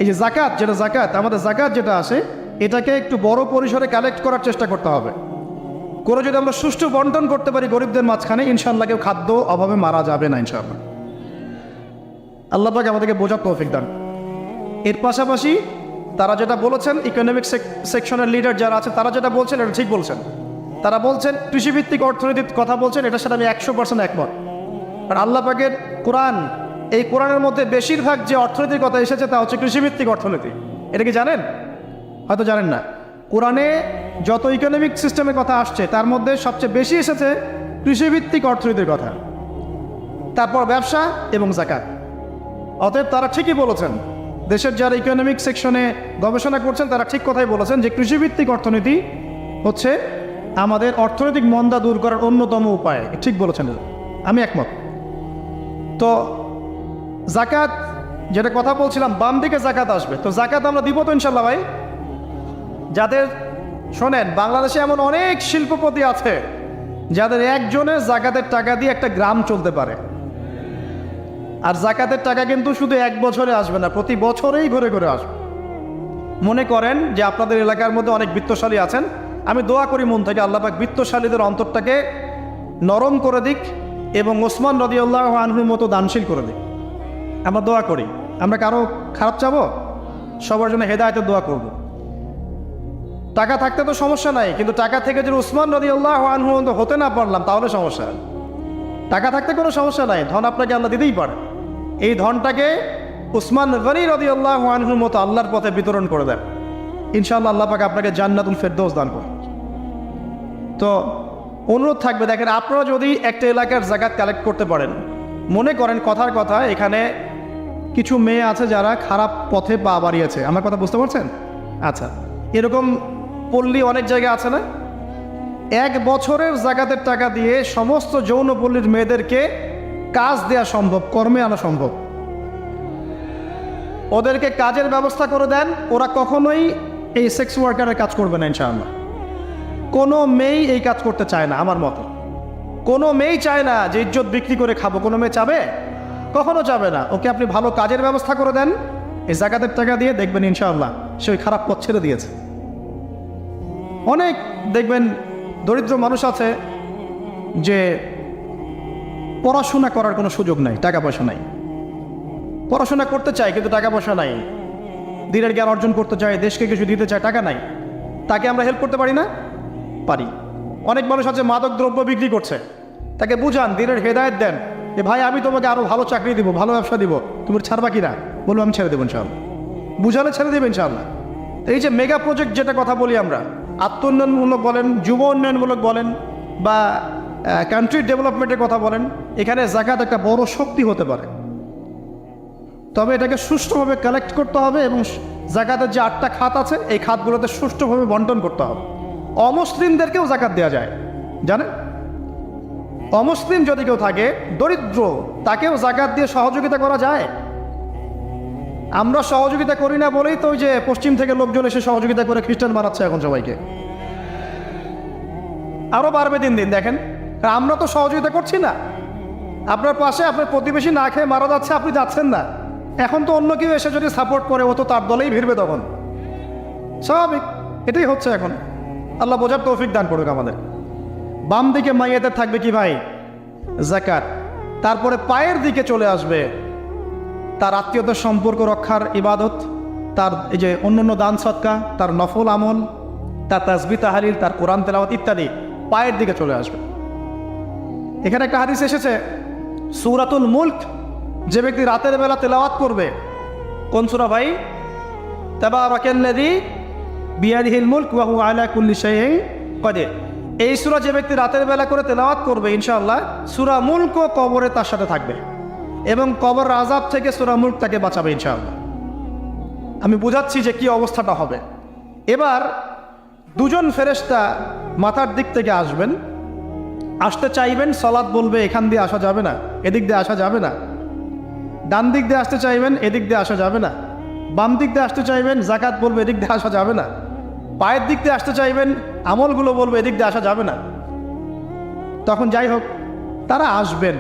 এই যে যাকাত, যেটা যাকাত, আমাদের যাকাত যেটা আসে, এটাকে একটু বড় পরিসরে কালেক্ট করার চেষ্টা করতে হবে। করে যদি আমরা সুষ্ঠু বন্টন করতে পারি গরিবদের মাঝখানে, ইনশাআল্লাহ কেউ খাদ্য অভাবে মারা যাবে না ইনশাআল্লাহ। আল্লাহ পাক আমাদেরকে বোঝার তৌফিক দান। এর পাশাপাশি তারা যেটা বলেছেন, ইকোনমিক সেকশনের লিডার যারা আছে তারা যেটা বলছেন এটা ঠিক বলছেন। তারা বলছেন কৃষিভিত্তিক অর্থনীতির কথা বলছেন, এটার সাথে আমি 100% একমত। আর আল্লাহ পাকের কোরআন, এই কোরআনের মধ্যে বেশিরভাগ যে অর্থনীতির কথা এসেছে তা হচ্ছে কৃষিভিত্তিক অর্থনীতি। এটা কি জানেন? হয়তো জানেন না। কোরআনে যত ইকোনমিক সিস্টেমের কথা আসছে তার মধ্যে সবচেয়ে বেশি এসেছে কৃষিভিত্তিক অর্থনীতির কথা। তারপর ব্যবসা এবং যাকাত। অতএব তারা ঠিকই বলেছেন, দেশের যারা ইকোনমিক সেকশনে গবেষণা করছেন তারা ঠিক কথাই বলেছেন যে কৃষিভিত্তিক অর্থনীতি হচ্ছে আমাদের অর্থনৈতিক মন্দা দূর করার অন্যতম উপায়। ঠিক বলেছেন, আমি একমত। তো যাকাত, যেটা কথা বলছিলাম, বাম দিকে যাকাত আসবে। তো যাকাত আমরা দিব তো ইনশাল্লাহ ভাই? যাদের, শোনেন, বাংলাদেশে এমন অনেক শিল্পপতি আছে যাদের একজনের যাকাতের টাকা দিয়ে একটা গ্রাম চলতে পারে। আর যাকাতের টাকা কিন্তু শুধু এক বছরে আসবে না, প্রতি বছরেই ঘুরে ঘুরে আসবে। মনে করেন যে আপনাদের এলাকার মধ্যে অনেক বিত্তশালী আছেন, আমি দোয়া করি মন থেকে আল্লাহ পাক বিত্তশালীদের অন্তরটাকে নরম করে দিক এবং ওসমান রাদিয়াল্লাহু আনহুর মতো দানশীল করে দিক। আমরা দোয়া করি, আমরা কারো খারাপ চাবো, সবার জন্য হেদায়েতের দোয়া করব। টাকা থাকতে তো সমস্যা নাই, কিন্তু টাকা থেকে যদি ওসমান রাদিয়াল্লাহু আনহু হতে না পারলাম তাহলে সমস্যা। টাকা থাকতে কোনো সমস্যা নাই, ধন আপনাকে আল্লাহ দিতেই পারে। এই ধনটাকে উসমান গনি রাদিয়াল্লাহু আনহুর মতো আল্লাহর পথে বিতরণ করে দেন, ইনশাআল্লাহ আল্লাহ পাক আপনাকে জান্নাতুল ফেরদৌস দান করুন। তো অনুরোধ থাকবে, দেখেন, আপনারা যদি একটা এলাকার যাকাত কালেক্ট করতে পারেন, মনে করেন কথার কথা এখানে কিছু মেয়ে আছে যারা খারাপ পথে পা বাড়িয়েছে, আমার কথা বুঝতে পারছেন? আচ্ছা, এরকম পল্লী অনেক জায়গায় আছে না? এক বছরের যাকাতের টাকা দিয়ে সমস্ত যৌনপল্লীর মেয়েদেরকে কাজ দেওয়া সম্ভব, কর্মে আনা সম্ভব। ওদেরকে কাজের ব্যবস্থা করে দেন, ওরা কখনোই এই সেক্স ওয়ার্কারের কাজ করবে না ইনশাআল্লাহ। কোনো মেয়েই এই কাজ করতে চায় না আমার মতো। কোনো মেয়েই চায় না যে ইজ্জত বিক্রি করে খাবো, কোনো মেয়ে চাবে? কখনো চাবে না। ওকে আপনি ভালো কাজের ব্যবস্থা করে দেন এই যাকাতের টাকা দিয়ে, দেখবেন ইনশাআল্লাহ সে ওই খারাপ পথ ছেড়ে দিয়েছে। অনেক দেখবেন দরিদ্র মানুষ আছে যে পড়াশোনা করার কোনো সুযোগ নাই, টাকা পয়সা নাই, পড়াশোনা করতে চায় কিন্তু টাকা পয়সা নাই, দিনের জ্ঞান অর্জন করতে চায়, দেশকে কিছু দিতে চায়, টাকা নাই। তাকে আমরা হেল্প করতে পারি না? পারি। অনেক মানুষ আছে মাদক দ্রব্য বিক্রি করছে, তাকে বুঝান, দিনের হেদায়েত দেন যে ভাই আমি তোমাকে আরও ভালো চাকরি দিব, ভালো ব্যবসা দিব, তুমি ছাড়বা কিনা? বলবো আমি ছেড়ে দেবো ইনশাআল্লাহ। বুঝালে ছেড়ে দেবে ইনশাআল্লাহ। এই যে মেগা প্রজেক্ট যেটা কথা বলি আমরা, আত্ম উন্নয়নমূলক বলেন, যুব উন্নয়নমূলক বলেন, বা কান্ট্রি ডেভেলপমেন্টের কথা বলেন, এখানে যাকাত একটা বড় শক্তি হতে পারে। তবে এটাকে সুষ্ঠুভাবে কালেক্ট করতে হবে এবং যাকাতের যে 8টা খাত আছে এই খাতগুলোতে সুষ্ঠুভাবে বন্টন করতে হবে। অমুসলিমদেরকেও যাকাত দেওয়া যায়, জানেন? অমুসলিম যদি কেউ থাকে, দরিদ্র, তাকেও যাকাত দিয়ে সহযোগিতা করা যায়। আমরা সহযোগিতা করি না বলেই তো ওই যে পশ্চিম থেকে লোকজন এসে সহযোগিতা করে খ্রিস্টান বানাচ্ছে এখন সবাইকে। আরও বাড়বে দিন দিন, দেখেন। আমরা তো সহযোগিতা করছি না। আপনার পাশে আপনার প্রতিবেশী না খেয়ে মারা যাচ্ছে, আপনি যাচ্ছেন না। এখন তো অন্য কেউ এসে যদি সাপোর্ট করে, ও তো তার দলেই ভিড়বে তখন। স্বাভাবিক, এটাই হচ্ছে এখন। আল্লাহ বোঝার তৌফিক দান করুক আমাদের। বাম দিকে মাইয়াদের থাকবে কি ভাই? যাকাত। তারপরে পায়ের দিকে চলে আসবে তার আত্মীয়তার সম্পর্ক রক্ষার ইবাদত, তার এই যে অন্যান্য দান সৎকা, তার নফল আমল, তার তাসবিহ তাহলিল, তার কোরআন তেলাওয়াত ইত্যাদি পায়ের দিকে চলে আসবে। এখানে একটা হাদিস এসেছে, সূরাতুল মুলক যে ব্যক্তি রাতের বেলা তেলাওয়াত করবে, কোন সূরা ভাই? তাবারাকাল্লাযী বিয়াদিহিল মুলক ওয়া হুয়া আলা কুল্লি শাইইন কাদির। এই সূরা যে ব্যক্তি রাতের বেলা করে তেলাওয়াত করবে, ইনশাআল্লাহ সূরা মুলকও কবরে তার সাথে থাকবে এবং কবর আযাব থেকে সূরা মুলক তাকে বাঁচাবে ইনশাআল্লাহ। আমি বুঝাচ্ছি যে কি অবস্থাটা হবে। এবার দুজন ফেরেশতা মাথার দিক থেকে আসবেন, আসতে চাইবেন, সালাত বলবে এখান দিয়ে আসা যাবে না, এদিক দিয়ে আসা যাবে না। ডান দিক দিয়ে আসতে চাইবেন, এদিক দিয়ে আসা যাবে না। বাম দিক দিয়ে আসতে চাইবেন, যাকাত বলবে এদিক দিয়ে আসা যাবে না। পায়ের দিক দিয়ে আসতে চাইবেন, আমলগুলো বলবে এদিক দিয়ে আসা যাবে না। তখন যাই হোক, তারা আসবেন।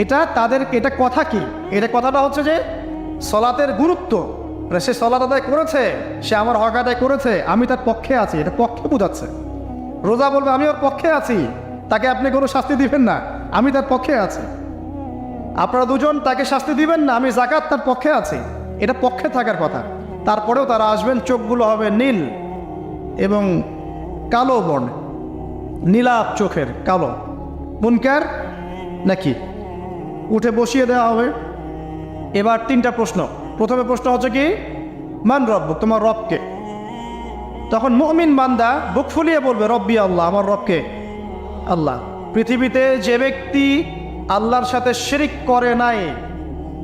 এটা তাদের, এটা কথা কি? এটা কথাটা হচ্ছে যে সলাতের গুরুত্ব, সে সলাত আদায় করেছে, সে আমার হক আদায় করেছে, আমি তার পক্ষে আছি, এটা পক্ষে বোঝাচ্ছে। রোজা বলবে আমি ওর পক্ষে আছি, তাকে আপনি কোনো শাস্তি দিবেন না, আমি তার পক্ষে আছি। আপনারা দুজন তাকে শাস্তি দিবেন না, আমি যাকাত তার পক্ষে আছি, এটা পক্ষে থাকার কথা। তারপরেও তারা আসবেন, চোখগুলো হবে নীল এবং কালো বর্ণ, নীলাপ চোখের, কালো। মুনকার নাকি উঠে বসিয়ে দেওয়া হবে। এবার 3টা প্রশ্ন। প্রথমে প্রশ্ন হচ্ছে কি, মান রব্বুক, তোমার রবকে? তখন মুমিন বান্দা বুক ফুলিয়ে বলবে রব্বি আল্লাহ, আমার রবকে আল্লাহ। পৃথিবীতে যে ব্যক্তি আল্লাহর সাথে শিরিক করে নাই,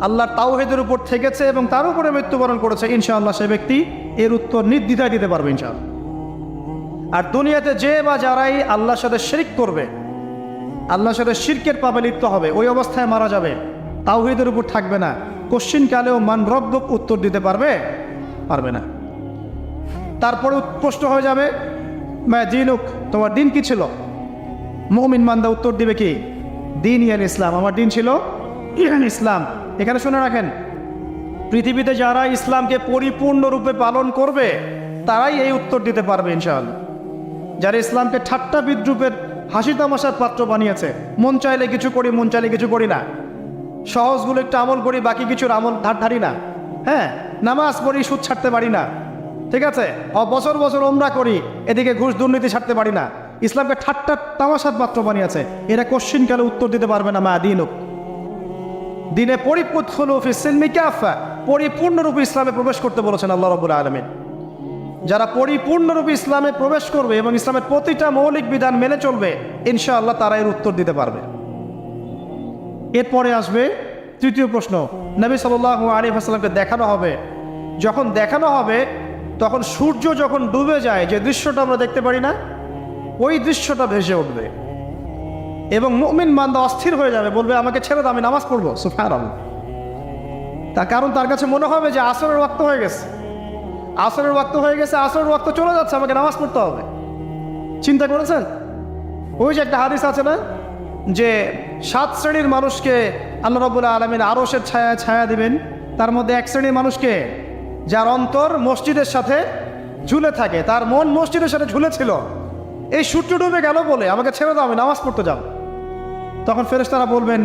আল্লাহর তাওহীদের উপর থেকেছে এবং তার উপরে মৃত্যুবরণ করেছে, ইনশাআল্লাহ সে ব্যক্তি এর উত্তর নির্দ্বিধায় দিতে পারবে ইনশাআল্লাহ। আর দুনিয়াতে যে বা যারাই আল্লাহর সাথে শিরিক করবে, আল্লাহর সাথে শিরকের পাপে লিপ্ত হবে, ওই অবস্থায় মারা যাবে, তাওহীদের উপর থাকবে না, কোশ্চিনকালেও মান রব্বক উত্তর দিতে পারবে না। তারপরে প্রশ্ন হয়ে যাবে মা দিনুক, তোমার দিন কি ছিল? মুমিন বান্দা উত্তর দিবে কি? দিন ইয়ান ইসলাম, আমার দিন ছিল ইয়ান ইসলাম। এখানে শুনে রাখেন, পৃথিবীতে যারা ইসলামকে পরিপূর্ণরূপে পালন করবে তারাই এই উত্তর দিতে পারবে ইনশাআল্লাহ। যারা ইসলামকে ঠাট্টা বিদ্রুপের হাসি তামাশার পাত্র বানিয়েছে, মন চাইলে কিছু করি, মন চাইলে কিছু করি না, সহজগুলো একটু আমল করি, বাকি কিছুর আমল ধারি না, হ্যাঁ, নামাজ পড়ি, সুদ ছাড়তে পারি না, ঠিক আছে, বছর বছর ওমরা করি, এদিকে ঘুষ দুর্নীতি ছাড়তে পারি না, ইসলামকে ঠাট্টা তামাশার পাত্র বানিয়েছে, এরা কোশ্চিনকালে উত্তর দিতে পারবে না মা দিনুক। দিনে পরিপূর্ণরূপে ইসলামে প্রবেশ করতে বলেছেন আল্লাহ রাব্বুল আলামিন। যারা পরিপূর্ণরূপে ইসলামে প্রবেশ করবে এবং ইসলামের প্রতিটা মৌলিক বিধান মেনে চলবে, ইনশাআল্লাহ তারা এর উত্তর দিতে পারবে। এরপরে আসবে তৃতীয় প্রশ্ন। নবী সাল্লাল্লাহু আলাইহি ওয়াসাল্লামকে দেখানো হবে, যখন দেখানো হবে তখন সূর্য যখন ডুবে যায়, যে দৃশ্যটা আমরা দেখতে পারি না, ওই দৃশ্যটা ভেসে উঠবে এবং মুমিন বান্দা অস্থির হয়ে যাবে, বলবে আমাকে ছেড়ে দাও, আমি নামাজ পড়বো। সুবহানাল্লাহ। তার কারণ তার কাছে মনে হবে যে আসরের ওয়াক্ত হয়ে গেছে, আসরের ওয়াক্ত হয়ে গেছে, আসরের ওয়াক্ত চলে যাচ্ছে, আমাকে নামাজ পড়তে হবে। চিন্তা করেছেন? ওই যে একটা হাদিস আছে না, যে 7 শ্রেণীর মানুষকে আল্লাহ রাব্বুল আলামিন আরশের ছায়া দিবেন, তার মধ্যে এক শ্রেণীর মানুষকে যার অন্তর মসজিদের সাথে ঝুলে থাকে, তার মন মসজিদের সাথে ঝুলেছিল, এই সূর্য ডুবে গেল বলে আমাকে ছেড়ে দাও, আমি নামাজ পড়তে যাব। তখন ফেরেশতারা বলবেন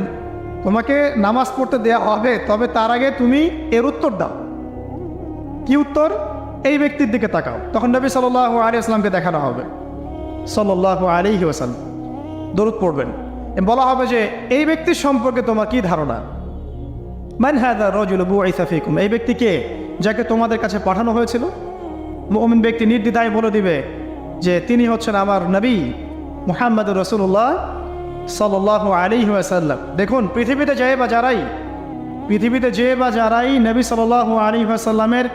তোমাকে নামাজ পড়তে দেয়া হবে, তবে তার আগে তুমি এর উত্তর দাও। কি উত্তর? এই ব্যক্তির দিকে তাকাও। তখন নবী সাল্লাল্লাহু আলাইহি ওয়াসাল্লামকে দেখানো হবে, সাল্লাল্লাহু আলাইহি ওয়াসাল্লাম দরুদ পড়বেন, বলা হবে যে এই ব্যক্তির সম্পর্কে তোমার কি ধারণা? মান হাযা রাজুলু বুইসা ফীকুম, এই ব্যক্তি কে, যাকে তোমাদের কাছে পাঠানো হয়েছিল? মুমিন ব্যক্তি নির্দ্বিধায় বলে দিবে যে তিনি হচ্ছেন আমার নবী মুহাম্মদুর রাসূলুল্লাহ সাল্লাল্লাহু আলাইহি ওয়াসাল্লাম। দেখুন, পৃথিবীতে যে বা যারাই নবী সাল্লাল্লাহু আলাইহি ওয়াসাল্লামের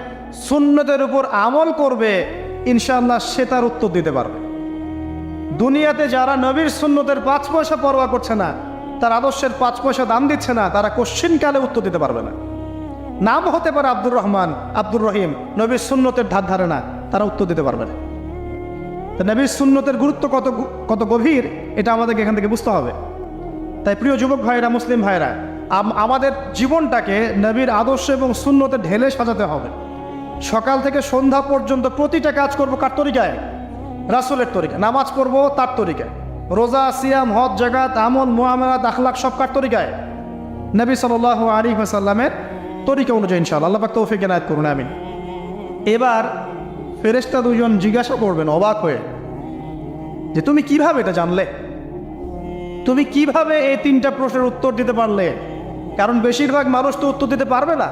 সুন্নতের উপর আমল করবে, ইনশাআল্লাহ সে তার উত্তর দিতে পারবে। দুনিয়াতে যারা নবীর সুন্নতের 5 পয়সা পরোয়া করছে না, তার আদর্শের 5 পয়সা দাম দিচ্ছে না, তারা কোশ্চিনকালে উত্তর দিতে পারবে না। নাম হতে পারে আব্দুর রহমান, আব্দুর রহিম, নবীর সুন্নতের ধার ধারে না, তারা উত্তর দিতে পারবে না। তো নবীর সুন্নতের গুরুত্ব কত গভীর, এটা আমাদেরকে এখান থেকে বুঝতে হবে। তাই প্রিয় যুবক ভাইরা, মুসলিম ভাইরা, আমাদের জীবনটাকে নবীর আদর্শ এবং সুন্নতে ঢেলে সাজাতে হবে। সকাল থেকে সন্ধ্যা পর্যন্ত প্রতিটা কাজ করব কার তরিকায়? রাসূলের তরিকা। নামাজ পড়বো তার তরিকায়, রোজা, সিয়াম, হজ, জাকাত, আমল, মুআমালাত, আখলাক সব কার তরিকায়? নবী সাল্লাল্লাহু আলাইহি ওয়াসাল্লামের তরিকা অনুযায়ী ইনশাআল্লাহ। আল্লাহ পাক তৌফিক এনায়েত করুন, আমিন। এবার ফেরেশতা দুজন জিজ্ঞাসা করবেন অবাক হয়ে যে তুমি কিভাবে এটা জানলে, তুমি কিভাবে এই 3টা প্রশ্নের উত্তর দিতে পারলে? কারণ বেশিরভাগ মানুষ তো উত্তর দিতে পারবে না,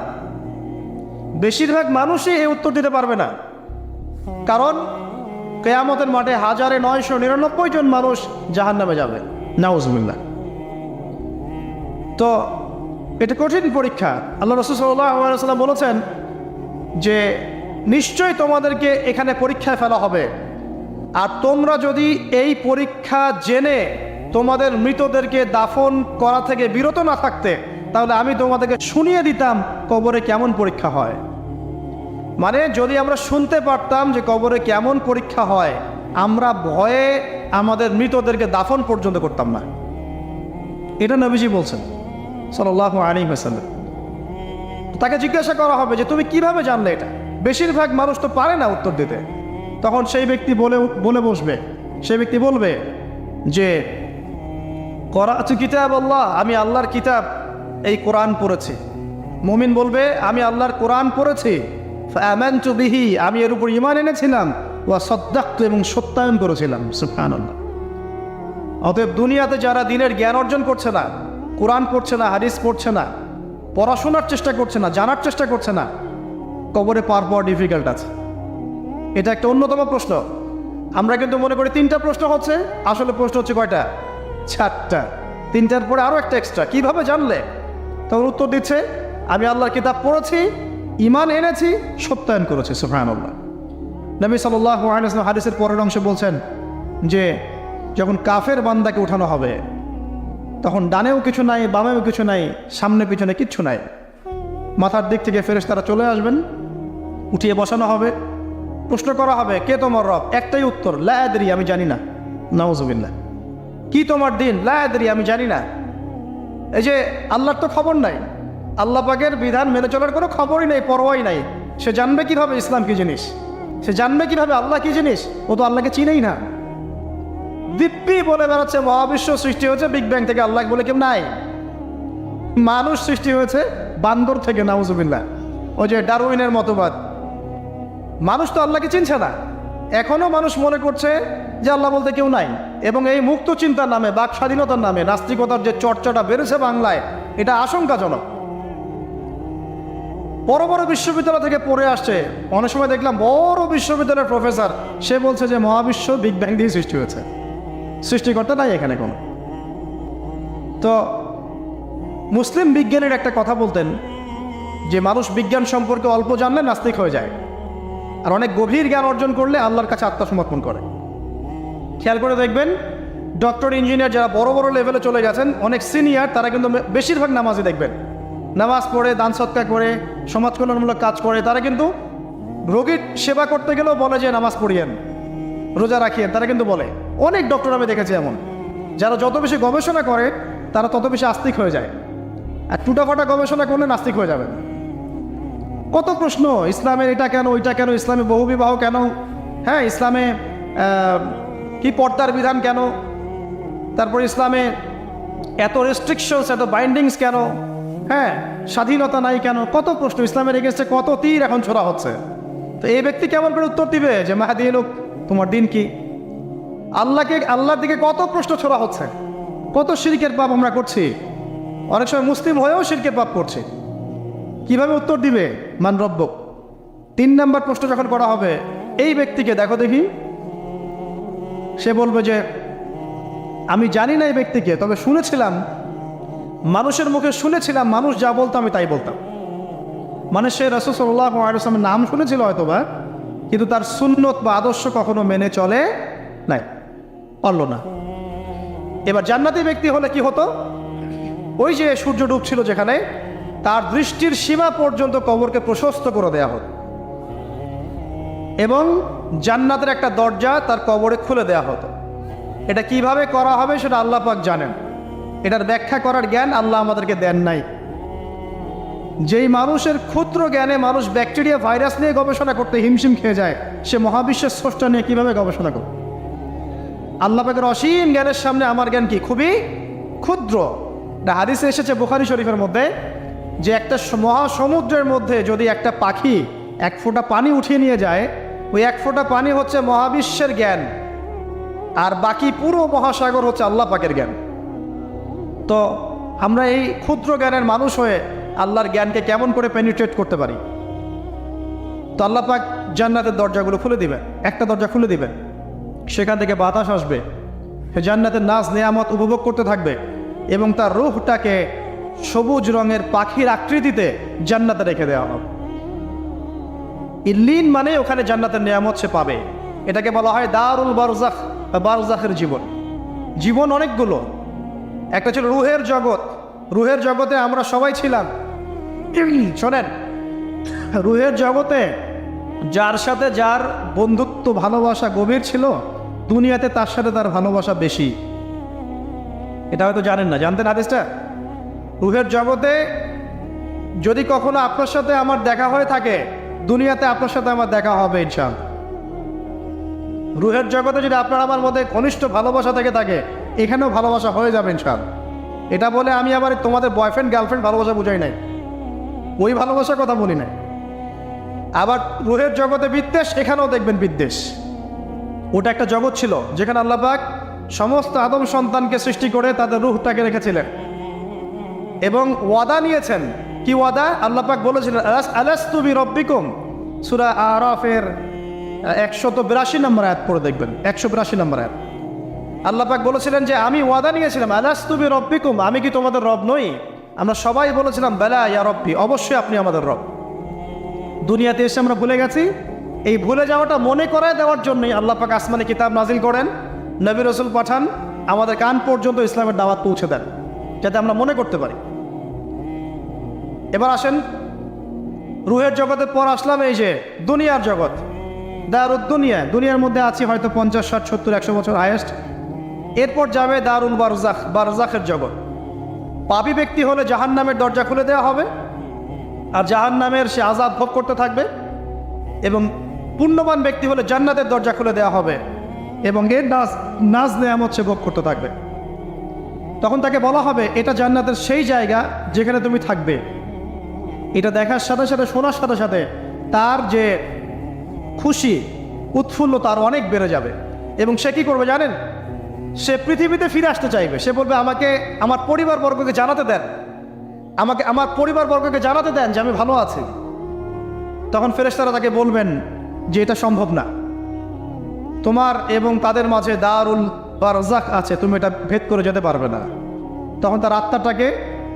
বেশিরভাগ মানুষই এই উত্তর দিতে পারবে না। কারণ কিয়ামতের মাঠে 1999 জন মানুষ জাহান্নামে যাবে, নাউজুবিল্লাহ। তো এটা কঠিন পরীক্ষা। আল্লাহ রাসূল সাল্লাল্লাহু আলাইহি ওয়াসাল্লাম বলেছেন যে নিশ্চয়ই তোমাদেরকে এখানে পরীক্ষায় ফেলা হবে, আর তোমরা যদি এই পরীক্ষা জেনে তোমাদের মৃতদেরকে দাফন করা থেকে বিরত না থাকতে, তাহলে আমি তোমাদেরকে শুনিয়ে দিতাম কবরে কেমন পরীক্ষা হয়। মানে যদি আমরা শুনতে পারতাম যে কবরে কেমন পরীক্ষা হয়, আমরা ভয়ে আমাদের মৃতদেরকে দাফন পর্যন্ত করতাম না। এটা নবীজি বলছেন সাল্লাল্লাহু আলাইহি ওয়াসাল্লাম। তাকে জিজ্ঞাসা করা হবে যে তুমি কিভাবে জানলে এটা? বেশিরভাগ মানুষ তো পারে না উত্তর দিতে। তখন সেই ব্যক্তি বলে বসবে, সেই ব্যক্তি বলবে যে করাতু কিতাবাল্লাহ, আমি আল্লাহর কিতাব এই কোরআন পড়েছি। মুমিন বলবে আমি আল্লাহর কোরআন পড়েছি, ফাআমানতু বিহি, আমি এর উপর ঈমান এনেছিলাম, ওয়া সাদ্দাকতু, এবং সত্যায়ন করেছিলাম। সুবহানাল্লাহ। অতএব দুনিয়াতে যারা দ্বীনের জ্ঞান অর্জন করছে না, কোরআন পড়ছে না, হাদিস পড়ছে না, পড়াশোনার চেষ্টা করছে না, জানার চেষ্টা করছে না, কবরে পাওয়া ডিফিকাল্ট আছে। এটা একটা অন্যতম প্রশ্ন। আমরা কিন্তু মনে করি 3টা প্রশ্ন হচ্ছে, আসলে প্রশ্ন হচ্ছে কয়টা? 4টা। তিনটার পরে আরও একটা এক্সট্রা, কিভাবে জানলে? তখন উত্তর দিচ্ছে, আমি আল্লাহর কিতাব পড়েছি, ঈমান এনেছি, সত্যায়ন করেছি। সুবহানাল্লাহ। নবী সাল্লাল্লাহু আলাইহি ওয়াসাল্লাম হাদিসের পরের অংশে বলছেন যে যখন কাফের বান্দাকে উঠানো হবে তখন ডানেও কিছু নাই, বামেও কিছু নাই, সামনে পিছনে কিচ্ছু নাই। মাথার দিক থেকে ফেরেশতারা চলে আসবেন, উঠিয়ে বসানো হবে, প্রশ্ন করা হবে, কে তোমার রব? একটাই উত্তর, লা আদরি, আমি জানি না। নাউযুবিল্লাহ। কি তোমার দিন? লা আদরি, আমি জানি না। এই যে আল্লাহর তো খবর নাই, আল্লাহ পাকের বিধান মেনে চলার কোনো খবরই নেই, পরোয়াই নাই। সে জানবে কিভাবে ইসলাম কি জিনিস? সে জানবে কিভাবে আল্লাহ কি জিনিস? ও তো আল্লাহকে চিনেই না। দিব্যি বলে বেড়াচ্ছে মহাবিশ্ব সৃষ্টি হয়েছে বিগ ব্যাং থেকে, আল্লাহ বলে কেউ নাই। মানুষ সৃষ্টি হয়েছে বান্দর থেকে, নাউযুবিল্লাহ। ওই যে ডারউইনের মতবাদ, মানুষ তো আল্লাহকে চিনছে না। এখনো মানুষ মনে করছে যে আল্লাহ বলতে কেউ নাই। এবং এই মুক্ত চিন্তার নামে, বাক স্বাধীনতার নামে নাস্তিকতার যে চর্চাটা বেড়েছে বাংলায়, এটা আশঙ্কাজনক। বড় বড় বিশ্ববিদ্যালয় থেকে পড়ে আসছে, অনেক সময় দেখলাম বড় বিশ্ববিদ্যালয়ের প্রফেসর, সে বলছে যে মহাবিশ্ব বিগ ব্যাং দিয়ে সৃষ্টি হয়েছে, সৃষ্টিকর্তা নাই এখানে কোনো। তো মুসলিম বিজ্ঞানীর একটা কথা বলতেন যে মানুষ বিজ্ঞান সম্পর্কে অল্প জানলে নাস্তিক হয়ে যায়, আর অনেক গভীর জ্ঞান অর্জন করলে আল্লাহর কাছে আত্মসমর্পণ করে। খেয়াল করে দেখবেন, ডক্টর, ইঞ্জিনিয়ার যারা বড় বড় লেভেলে চলে গেছেন, অনেক সিনিয়র, তারা কিন্তু বেশিরভাগ নামাজি দেখবেন, নামাজ পড়ে, দান সৎকার করে, সমাজ কল্যাণমূলক কাজ করে। তারা কিন্তু রোগীর সেবা করতে গেলেও বলে যে নামাজ পড়িয়েন, রোজা রাখিয়েন, তারা কিন্তু বলে। অনেক ডক্টর আমি দেখেছি এমন, যারা যত বেশি গবেষণা করে তারা তত বেশি আস্তিক হয়ে যায়, আর টুটাফাটা গবেষণা করলে নাস্তিক হয়ে যাবে। কত প্রশ্ন, ইসলামের এটা কেন, ওইটা কেন, ইসলামে বহুবিবাহ কেন, হ্যাঁ, ইসলামে কি পর্দার বিধান কেন, তারপর ইসলামে এত রেস্ট্রিকশনস, এত বাইন্ডিংস কেন, হ্যাঁ, স্বাধীনতা নাই কেন, কত প্রশ্ন। ইসলামের এগেন্স্টে কত তীর এখন ছোড়া হচ্ছে। তো এই ব্যক্তি কেমন করে উত্তর দিবে যে মাহাদি লোক, তোমার দিন কি? আল্লাহর দিকে কত প্রশ্ন ছোড়া হচ্ছে, কত শিরকের পাপ আমরা করছি, অনেক সময় মুসলিম হয়েও শিরকের পাপ করছি। কিভাবে উত্তর দিবে? মান রব্বুক। 3 নম্বর প্রশ্ন যখন করা হবে, এই ব্যক্তিকে দেখো দেখি, সে বলবে যে আমি জানি না এই ব্যক্তিকে, তবে শুনেছিলাম, মানুষের মুখে শুনেছিলাম, মানুষ যা বলতো আমি তাই বলতাম। মানে সে রাসূল সাল্লাল্লাহু আলাইহি ওয়াসাল্লামের নাম শুনেছিল হয়তোবা, কিন্তু তার সুন্নত বা আদর্শ কখনো মেনে চলে নাই, পারল না। এবার জান্নাতি ব্যক্তি হলে কি হতো? ওই যে সূর্য ডুবছিল যেখানে, তার দৃষ্টির সীমা পর্যন্ত কবরকে প্রশস্ত করে দেয়া হতো, এবং জান্নাতের একটা দরজা তার কবরে খুলে দেয়া হতো। এটা কিভাবে করা হবে সেটা আল্লাহ পাক জানেন, এটার ব্যাখ্যা করার জ্ঞান আল্লাহ আমাদেরকে দেন নাই। যেই মানুষের ক্ষুদ্র জ্ঞানে মানুষ ব্যাকটেরিয়া, ভাইরাস নিয়ে গবেষণা করতে হিমশিম খেয়ে যায়, সে মহাবিশ্বের স্রষ্টা নিয়ে কিভাবে গবেষণা করবে? আল্লাহ পাকের অসীম জ্ঞানের সামনে আমার জ্ঞান কি? খুবই ক্ষুদ্র। এটা হাদিসে এসেছে বুখারী শরীফের মধ্যে, যে একটা মহাসমুদ্রের মধ্যে যদি একটা পাখি 1 ফোঁটা পানি উঠিয়ে নিয়ে যায়, ওই 1 ফোঁটা পানি হচ্ছে মহাবিশ্বের জ্ঞান, আর বাকি পুরো মহাসাগর হচ্ছে আল্লাহ পাকের জ্ঞান। তো আমরা এই ক্ষুদ্র জ্ঞানের মানুষ হয়ে আল্লাহর জ্ঞানকে কেমন করে পেনিট্রেট করতে পারি? তো আল্লাহ পাক জান্নাতের দরজাগুলো খুলে দিবেন, একটা দরজা খুলে দিবেন, সেখান থেকে বাতাস আসবে, সে জান্নাতের নাজ নেয়ামত উপভোগ করতে থাকবে, এবং তার রূহটাকে সবুজ রঙের পাখির আকৃতিতে জান্নাতে রেখে দেওয়া হবে। ইল্লিন মানে ওখানে জান্নাতের নেয়ামত সে পাবে। এটাকে বলা হয় দারুল বারজাখ, বারজাখের জীবন। জীবন অনেকগুলো, একটা ছিল রুহের জগৎ। রুহের জগতে আমরা সবাই ছিলাম। শোনেন, রুহের জগতে যার সাথে যার বন্ধুত্ব, ভালোবাসা গভীর ছিল, দুনিয়াতে তার সাথে তার ভালোবাসা বেশি। এটা হয়তো জানেন না, জানতেন হাদিসটা? রুহের জগতে যদি কখনো আপনার সাথে আমার দেখা হয়ে থাকে, দুনিয়াতে আপনার সাথে আমার দেখা হবে ইনশাআল্লাহ। রুহের জগতে যদি আপনার আমার মধ্যে ঘনিষ্ঠ ভালোবাসা থেকে থাকে, এখানেও ভালোবাসা হয়ে যাবে ইনশাআল্লাহ। এটা বলে আমি আবার তোমাদের বয়ফ্রেন্ড গার্লফ্রেন্ড ভালোবাসা বুঝাই নাই, ওই ভালোবাসার কথা বলি নাই। আবার রুহের জগতে বিদ্বেষ, এখানেও দেখবেন বিদ্বেষ। ওটা একটা জগৎ ছিল যেখানে আল্লাহ পাক সমস্ত আদম সন্তানকে সৃষ্টি করে তাদের রুহটাকে রেখেছিলেন, এবং ওয়াদা নিয়েছেন। কি ওয়াদা? আল্লাহ পাক বলেছিলেন, আলাস্তু বিরব্বিকুম, সূরা আরাফের 182 নম্বর আয়াত পড়ে দেখবেন, 182 নম্বর আয়াত। আল্লাহ পাক বলেছিলেন যে আমি ওয়াদা নিয়েছিলাম আলাস্তু বিরব্বিকুম, আমি কি তোমাদের রব নই? আমরা সবাই বলেছিলাম বেলা ইয়া রব্বি, অবশ্যই আপনি আমাদের রব। দুনিয়াতে এসে আমরা ভুলে গেছি। এই ভুলে যাওয়াটা মনে করায় দেওয়ার জন্যই আল্লাহ পাক আসমানে কিতাব নাজিল করেন, নবী রাসূল পাঠান, আমাদের কান পর্যন্ত ইসলামের দাওয়াত পৌঁছে দেন, যাতে আমরা মনে করতে পারি। এবার আসেন রুহের জগতের পর আসলাম এই যে দুনিয়ার জগৎ, দারুদ দুনিয়া। দুনিয়ার মধ্যে আছি হয়তো 50, 60, 70, 100 বছর হায়েস্ট। এরপর যাবে দারুল বারজাখ, বারজাখের জগৎ। পাপী ব্যক্তি হলে জাহান্নামের দরজা খুলে দেওয়া হবে, আর জাহান্নামের সে আযাব ভোগ করতে থাকবে। এবং পুণ্যবান ব্যক্তি হলে জান্নাতের দরজা খুলে দেওয়া হবে এবং এর নাজ নেয়ামত সে ভোগ করতে থাকবে। তখন তাকে বলা হবে এটা জান্নাতের সেই জায়গা যেখানে তুমি থাকবে। এটা দেখার সাথে সাথে, শোনার সাথে সাথে তার যে খুশি উৎফুল্ল তার অনেক বেড়ে যাবে। এবং সে কী করবে জানেন? সে পৃথিবীতে ফিরে আসতে চাইবে। সে বলবে আমাকে আমার পরিবারবর্গকে জানাতে দেন, আমাকে আমার পরিবারবর্গকে জানাতে দেন যে আমি ভালো আছি। তখন ফেরেশতারা তাকে বলবেন যে এটা সম্ভব না, তোমার এবং তাদের মাঝে দারুল বারজাখ আছে, তুমি এটা ভেদ করে যেতে পারবে না। তখন তার আত্মাটাকে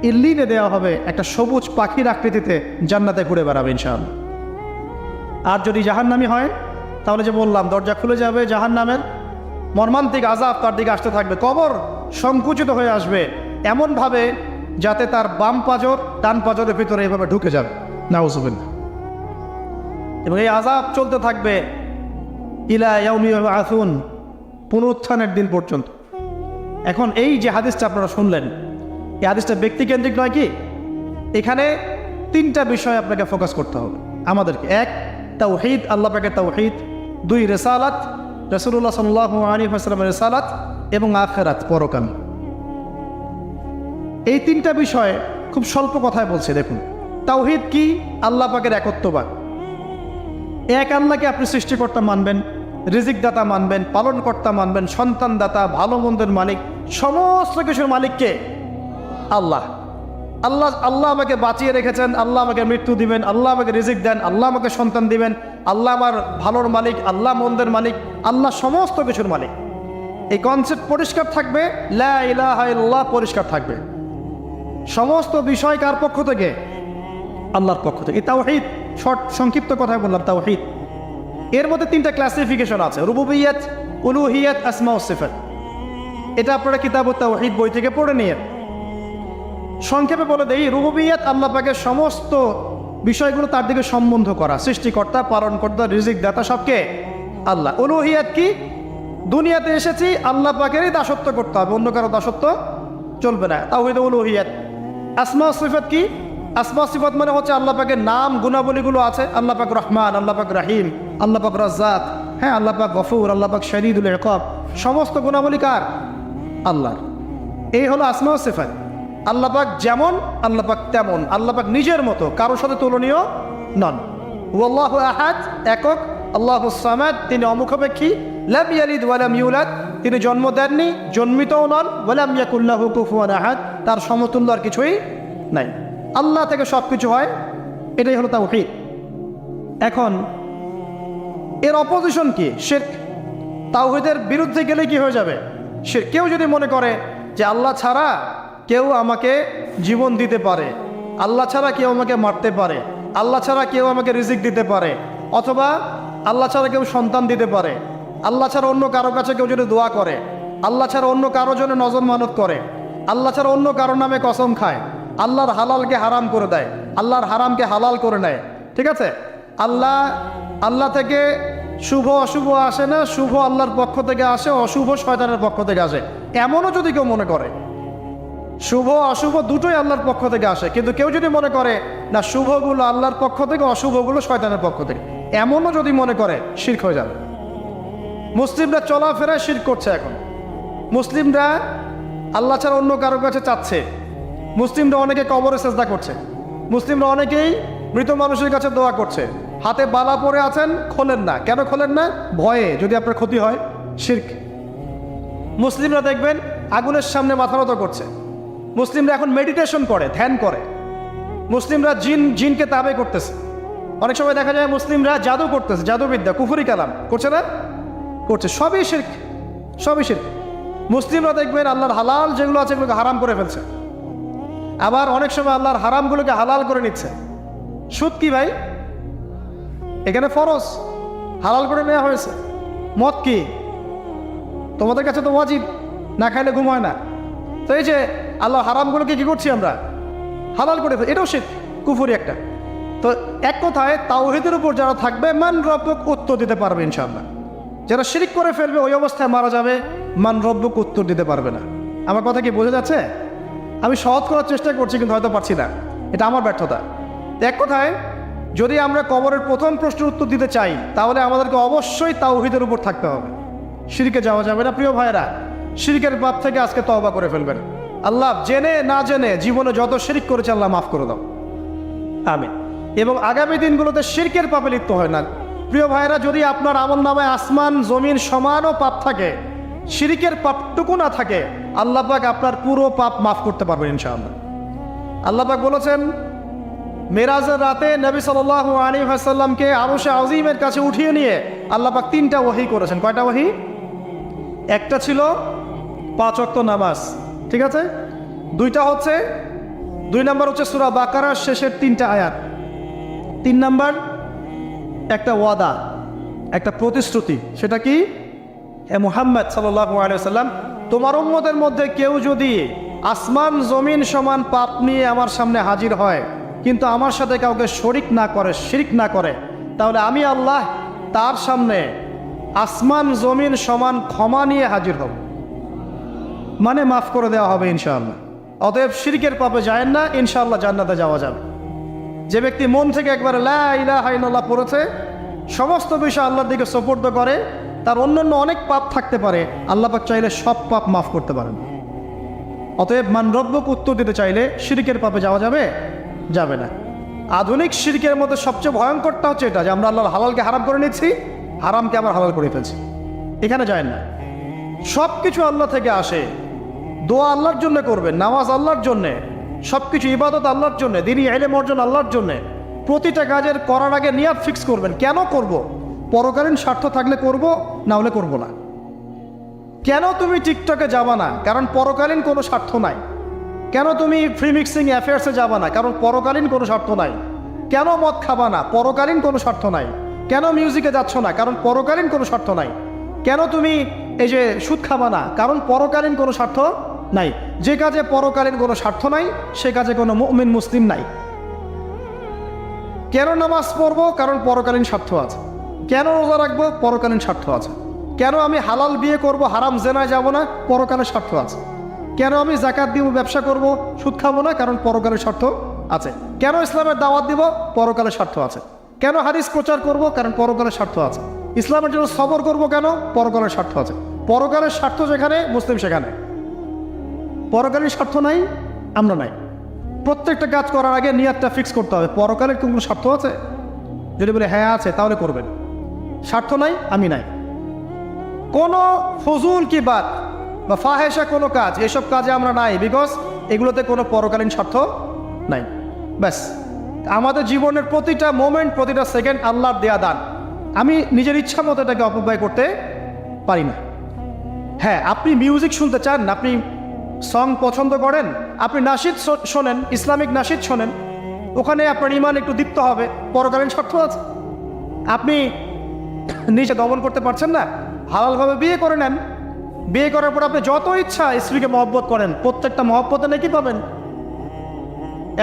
ইল্লিনে দেওয়া হবে, একটা সবুজ পাখির আকৃতিতে জান্নাতে ঘুরে বেড়াবে ইনশাআল্লাহ। আর যদি জাহান্নামী হয় তাহলে যে বললাম দরজা খুলে যাবে, জাহান্নামের মর্মান্তিক আযাব তার দিকে আসতে থাকবে। কবর সংকুচিত হয়ে আসবে এমনভাবে যাতে তার বাম পাজর ডান পাজরের ভিতরে এভাবে ঢুকে যাবে, নাউযুবিল্লাহ। এবং এই আযাব চলতে থাকবে ইলা ইয়াউমি ইউবআসুন, পুনরুত্থানের দিন পর্যন্ত। এখন এই যে হাদিসটা আপনারা শুনলেন, এই হাদিসটা ব্যক্তিকেন্দ্রিক নয় কি? এখানে তিনটা বিষয় আপনাকে ফোকাস করতে হবে আমাদেরকে। এক, তাওহীদ, আল্লাহ পাকের তাওহীদ। দুই, রিসালাত, রাসূলুল্লাহ সাল্লাল্লাহু আলাইহি ওয়াসাল্লামের রিসালাত। এবং আখিরাত, পরকাল। এই তিনটা বিষয় খুব স্বল্প কথায় বলছে। দেখুন, তাওহীদ কি? আল্লাহ পাকের একত্ববাদ। এক আল্লাহকে আপনি সৃষ্টিকর্তা মানবেন, রিজিকদাতা মানবেন, পালনকর্তা মানবেন, সন্তানদাতা, ভালো মন্দের মালিক, সমস্ত কিছুর মালিককে আল্লাহ। আল্লাহ আল্লাহ আমাকে বাঁচিয়ে রেখেছেন, আল্লাহ আমাকে মৃত্যু দিবেন, আল্লাহ আমাকে রিজিক দেন, আল্লাহ আমাকে সন্তান দিবেন, আল্লাহ আমার ভালোর মালিক, আল্লাহ মন্দের মালিক, আল্লাহ সমস্ত কিছুর মালিক। এই কনসেপ্ট পরিষ্কার থাকবে, লা ইলাহা ইল্লাল্লাহ পরিষ্কার থাকবে। সমস্ত বিষয় কার পক্ষ থেকে? আল্লাহর পক্ষ থেকে। এই তাওহীদ, শর্ট সংক্ষিপ্ত কথায় বললাম তাওহীদ। এর মধ্যে তিনটা ক্লাসিফিকেশন আছে: রুবুবিয়্যাত, উলুহিয়্যাত, আসমা ও সিফাত। এটা আপনারা কিতাবুত তাওহীদ বই থেকে পড়ে নিয়েন। সংক্ষেপে বলে দেই, রুবুবিয়্যাত আল্লাহ পাকের সমস্ত বিষয়গুলো তার দিকে সম্বন্ধ করা, সৃষ্টিকর্তা, পালনকর্তা, রিজিক দাতা সবকে আল্লাহ। উলুহিয়্যাত কি? দুনিয়াতে এসেছি আল্লাহ পাকেরই দাসত্ব করতে হবে, অন্য কারো দাসত্ব চলবে না, তাওহীদ উলুহিয়্যাত। আসমা ও সিফাত কি? আসমা সিফাত মানে হচ্ছে আল্লাহ পাকের নাম গুণাবলীগুলো আছে। আল্লাহ পাক রহমান, আল্লাহ পাক রাহিম, আল্লাহ পাক রাজ্জাক, হ্যাঁ, আল্লাহ পাক গফুর, আল্লাহ পাক শদীদুল ইকাব। সমস্ত গুণাবলী কার? আল্লাহর। এই হলো আসমা ও সিফাত। আল্লাহ পাক যেমন, আল্লাহ পাক তেমন, আল্লাহ পাক নিজের মতো, কারোর সাথে তুলনীয় নন। ওয়াল্লাহু আহাদ, একক। আল্লাহুস সামাদ, তিনি অমুখাপেক্ষী। লাম ইয়ালিদ ওয়া লাম ইউলাদ, তিনি জন্ম দেননি, জন্মিতও নন। ওয়া লাম ইয়াকুল লাহু কুফুয়ান আহাদ, তার সমতুল্য আর কিছুই নাই। আল্লাহ থেকে সব কিছু হয়, এটাই হলো তাওহীদ। এখন এর অপোজিশন কি? শিরক। তাওহীদের বিরুদ্ধে গেলে কি হয়ে যাবে? শিরক। কেউ যদি মনে করে যে আল্লাহ ছাড়া কেউ আমাকে জীবন দিতে পারে, আল্লাহ ছাড়া কেউ আমাকে মারতে পারে, আল্লাহ ছাড়া কেউ আমাকে রিজিক দিতে পারে, অথবা আল্লাহ ছাড়া কেউ সন্তান দিতে পারে, আল্লাহ ছাড়া অন্য কারো কাছে কেউ যদি দোয়া করে, আল্লাহ ছাড়া অন্য কারো জন্য নজর মানত করে, আল্লাহ ছাড়া অন্য কারো নামে কসম খায়, আল্লাহর হালালকে হারাম করে দেয়, আল্লাহর হারামকে হালাল করে নেয়, ঠিক আছে? আল্লাহ থেকে শুভ অশুভ আসে না, শুভ আল্লাহর পক্ষ থেকে আসে, অশুভ শয়তানের পক্ষ থেকে আসে, এমনও যদি কেউ মনে করে, শুভ অশুভ দুটোই আল্লাহর পক্ষ থেকে আসে, কিন্তু কেউ যদি মনে করে না শুভগুলো আল্লাহর পক্ষ থেকে, অশুভগুলো শয়তানের পক্ষ থেকে, এমনও যদি মনে করে, শিরক হয়ে যাবে। মুসলিমরা চলাফেরায় শিরক করছে। এখন মুসলিমরা আল্লাহ ছাড়া অন্য কারো কাছে চাচ্ছে, মুসলিমরা অনেকে কবরে সেজদা করছে, মুসলিমরা অনেকেই মৃত মানুষের কাছে দোয়া করছে, হাতে বালা পরে আছেন, খোলেন না। কেন খোলেন না? ভয়ে যদি আপনার ক্ষতি হয়, শিরক। মুসলিমরা দেখবেন আগুনের সামনে মাথা নত করছে, মুসলিমরা এখন মেডিটেশন করে, ধ্যান করে, মুসলিমরা জিনকে তাবে করতেছে। অনেক সময় দেখা যায় মুসলিমরা জাদু করতেছে, জাদুবিদ্যা, কুফরি কালাম করছে না? করছে। সবই শিরক, সবই শিরক। মুসলিমরা দেখবেন আল্লাহর হালাল যেগুলো আছে এগুলোকে হারাম করে ফেলছে, আবার অনেক সময় আল্লাহর হারামগুলোকে হালাল করে নিচ্ছে। সুদ কি ভাই? এখানে ফরজ, হালাল করে নেওয়া হয়েছে। মদ কি? তোমাদের কাছে তো ওয়াজিব, না খাইলে ঘুম হয় না। তো এই যে আল্লাহ হারামগুলোকে কি করছি আমরা? হালাল করে ফেলি, এটাও শিরক, কুফরি একটা। তো এক কথায় তাওহীদের উপর যারা থাকবে মান রব্বুক উত্তর দিতে পারবে ইনশাআল্লাহ। যারা শিরক করে ফেলবে ওই অবস্থায় মারা যাবে, মান রব্বুক উত্তর দিতে পারবে না। আমার কথা কি বোঝা যাচ্ছে? আমি সহজ করার চেষ্টা করছি কিন্তু হয়তো পারছি না, এটা আমার ব্যর্থতা। এক কথায় যদি আমরা কবরের প্রথম প্রশ্নের উত্তর দিতে চাই তাহলে আমাদেরকে অবশ্যই তাওহীদের উপর থাকতে হবে, শিরকে যাওয়া যাবে না। প্রিয় ভাইরা, শিরকের পাপ থেকে আজকে তওবা করে ফেলবেন। আল্লাহ জেনে না জেনে জীবনে যত শিরক করেছে আল্লাহ মাফ করে দাও, আমিন। এবং আগামী দিনগুলোতে শিরকের পাপে লিপ্ত হয় না। প্রিয় ভাইরা, যদি আপনার আমল নামায় আসমান জমিন সমানও পাপ থাকে, শিরকের পাপটুকু না থাকে, আল্লাহ পাক আপনার পুরো পাপ মাফ করতে পারবেন ইনশাআল্লাহ। আল্লাহ পাক বলেছেন মেরাজের রাতে নবী সাল্লাল্লাহু আলাইহি ওয়াসাল্লামকে আরশে আজিমের কাছে উঠিয়ে নিয়ে আল্লাহ পাক 3টা ওহী করেছেন। কয়টা ওহী? একটা ছিল 5 ওয়াক্ত নামাজ, ঠিক আছে। 2টা হচ্ছে 2 নাম্বার হচ্ছে সূরা বাকারার শেষের 3টা আয়াত। 3 নাম্বার একটা ওয়াদা, একটা প্রতিশ্রুতি। সেটা কি? হে মুহাম্মদ সাল্লাল্লাহু আলাইহি ওয়াসাল্লাম, তোমার উম্মতের মধ্যে কেউ যদি আসমান জমিন সমান পাপ নিয়ে আমার সামনে হাজির হয় কিন্তু আমার সাথে কাউকে শরিক না করে, শিরক না করে, তাহলে আমি আল্লাহ তার সামনে আসমান জমিন সমান ক্ষমা নিয়ে হাজির হব, মানে মাফ করে দেওয়া হবে ইনশাআল্লাহ। অতএব শিরকের পাপে যায় না, ইনশাআল্লাহ জান্নাতে যাওয়া যাবে। যে ব্যক্তি মন থেকে একবার লা ইলাহা ইল্লাল্লাহ পড়েছে, সমস্ত বিষয় আল্লাহর দিকে সুপর্দ করে, তার অন্যান্য অনেক পাপ থাকতে পারে, আল্লাহ পাক চাইলে সব পাপ মাফ করতে পারেন। অতএব মান রব্বুক উত্তর দিতে চাইলে শিরকের পাপে যাওয়া যাবে? যাবে না। আধুনিক শিরকের মধ্যে সবচেয়ে ভয়ঙ্করটা হচ্ছে এটা যে আমরা আল্লাহর হালালকে হারাম করে নিচ্ছি, হারামকে আবার হালাল করে ফেলছি। এখানে যায় না। সব কিছু আল্লাহ থেকে আসে। দোয়া আল্লাহর জন্য করবেন, নামাজ আল্লাহর জন্যে, সব কিছু ইবাদত আল্লাহর জন্যে, দিনই ইলম অর্জন আল্লাহর জন্যে। প্রতিটা কাজের করার আগে নিয়াত ফিক্স করবেন, কেন করব? পরকালীন স্বার্থ থাকলে করব, না হলে করব না। কেন তুমি টিকটকে যাবা না? কারণ পরকালীন কোনো স্বার্থ নাই। কেন তুমি ফ্রি মিক্সিং অ্যাফেয়ার্সে যাবা না? কারণ পরকালীন কোনো স্বার্থ নাই। কেন মদ খাবা না? পরকালীন কোনো স্বার্থ নাই। কেন মিউজিকে যাচ্ছ না? কারণ পরকালীন কোনো স্বার্থ নাই। কেন তুমি এই যে সুদ খাবা না? কারণ পরকালীন কোনো স্বার্থ নাই। যে কাজে পরকালীন কোনো স্বার্থ নাই সে কাজে কোনো মুমিন মুসলিম নাই। কেন নামাজ পড়বো? কারণ পরকালীন স্বার্থ আছে। কেন রোজা রাখবো? পরকালীন স্বার্থ আছে। কেন আমি হালাল বিয়ে করব, হারাম জেনায় যাব না? পরকালের স্বার্থ আছে। কেন আমি যাকাত দিব, ব্যবসা করব, সুদ খাবো না? কারণ পরকালের স্বার্থ আছে। কেন ইসলামের দাওয়াত দিব? পরকালের স্বার্থ আছে। কেন হাদিস প্রচার করব? কারণ পরকালের স্বার্থ আছে। ইসলামের জন্য সবর করব কেন? পরকালের স্বার্থ আছে। পরকালের স্বার্থ যেখানে, মুসলিম সেখানে। পরকালের স্বার্থ নাই, আমরা নাই। প্রত্যেকটা কাজ করার আগে নিয়াতটা ফিক্স করতে হবে, পরকালের কোনো স্বার্থ আছে? যদি বলে হ্যাঁ আছে, তাহলে করবেন। স্বার্থ নাই, আমি নাই। কোনো ফজুল কি বাত বা ফাহেসা কোনো কাজ, এসব কাজে আমরা নাই, বিকজ এগুলোতে কোনো পরকালীন স্বার্থ নাই। ব্যাস, আমাদের জীবনের প্রতিটা মোমেন্ট, প্রতিটা সেকেন্ড আল্লাহর দেয়া দান। আমি নিজের ইচ্ছা মতো এটাকে অপব্যয় করতে পারি না। হ্যাঁ, আপনি মিউজিক শুনতে চান, আপনি সং পছন্দ করেন, আপনি নাশিদ শোনেন, ইসলামিক নাশিদ শোনেন, ওখানে আপনার ইমান একটু দীপ্ত হবে, পরকালীন স্বার্থ আছে। আপনি নিজে দমন করতে পারছেন না, হালালভাবে বিয়ে করে নেন। বিয়ে করার পর আপনি যত ইচ্ছা স্ত্রীকে মহব্বত করেন, প্রত্যেকটা মহব্বতে নেকি পাবেন।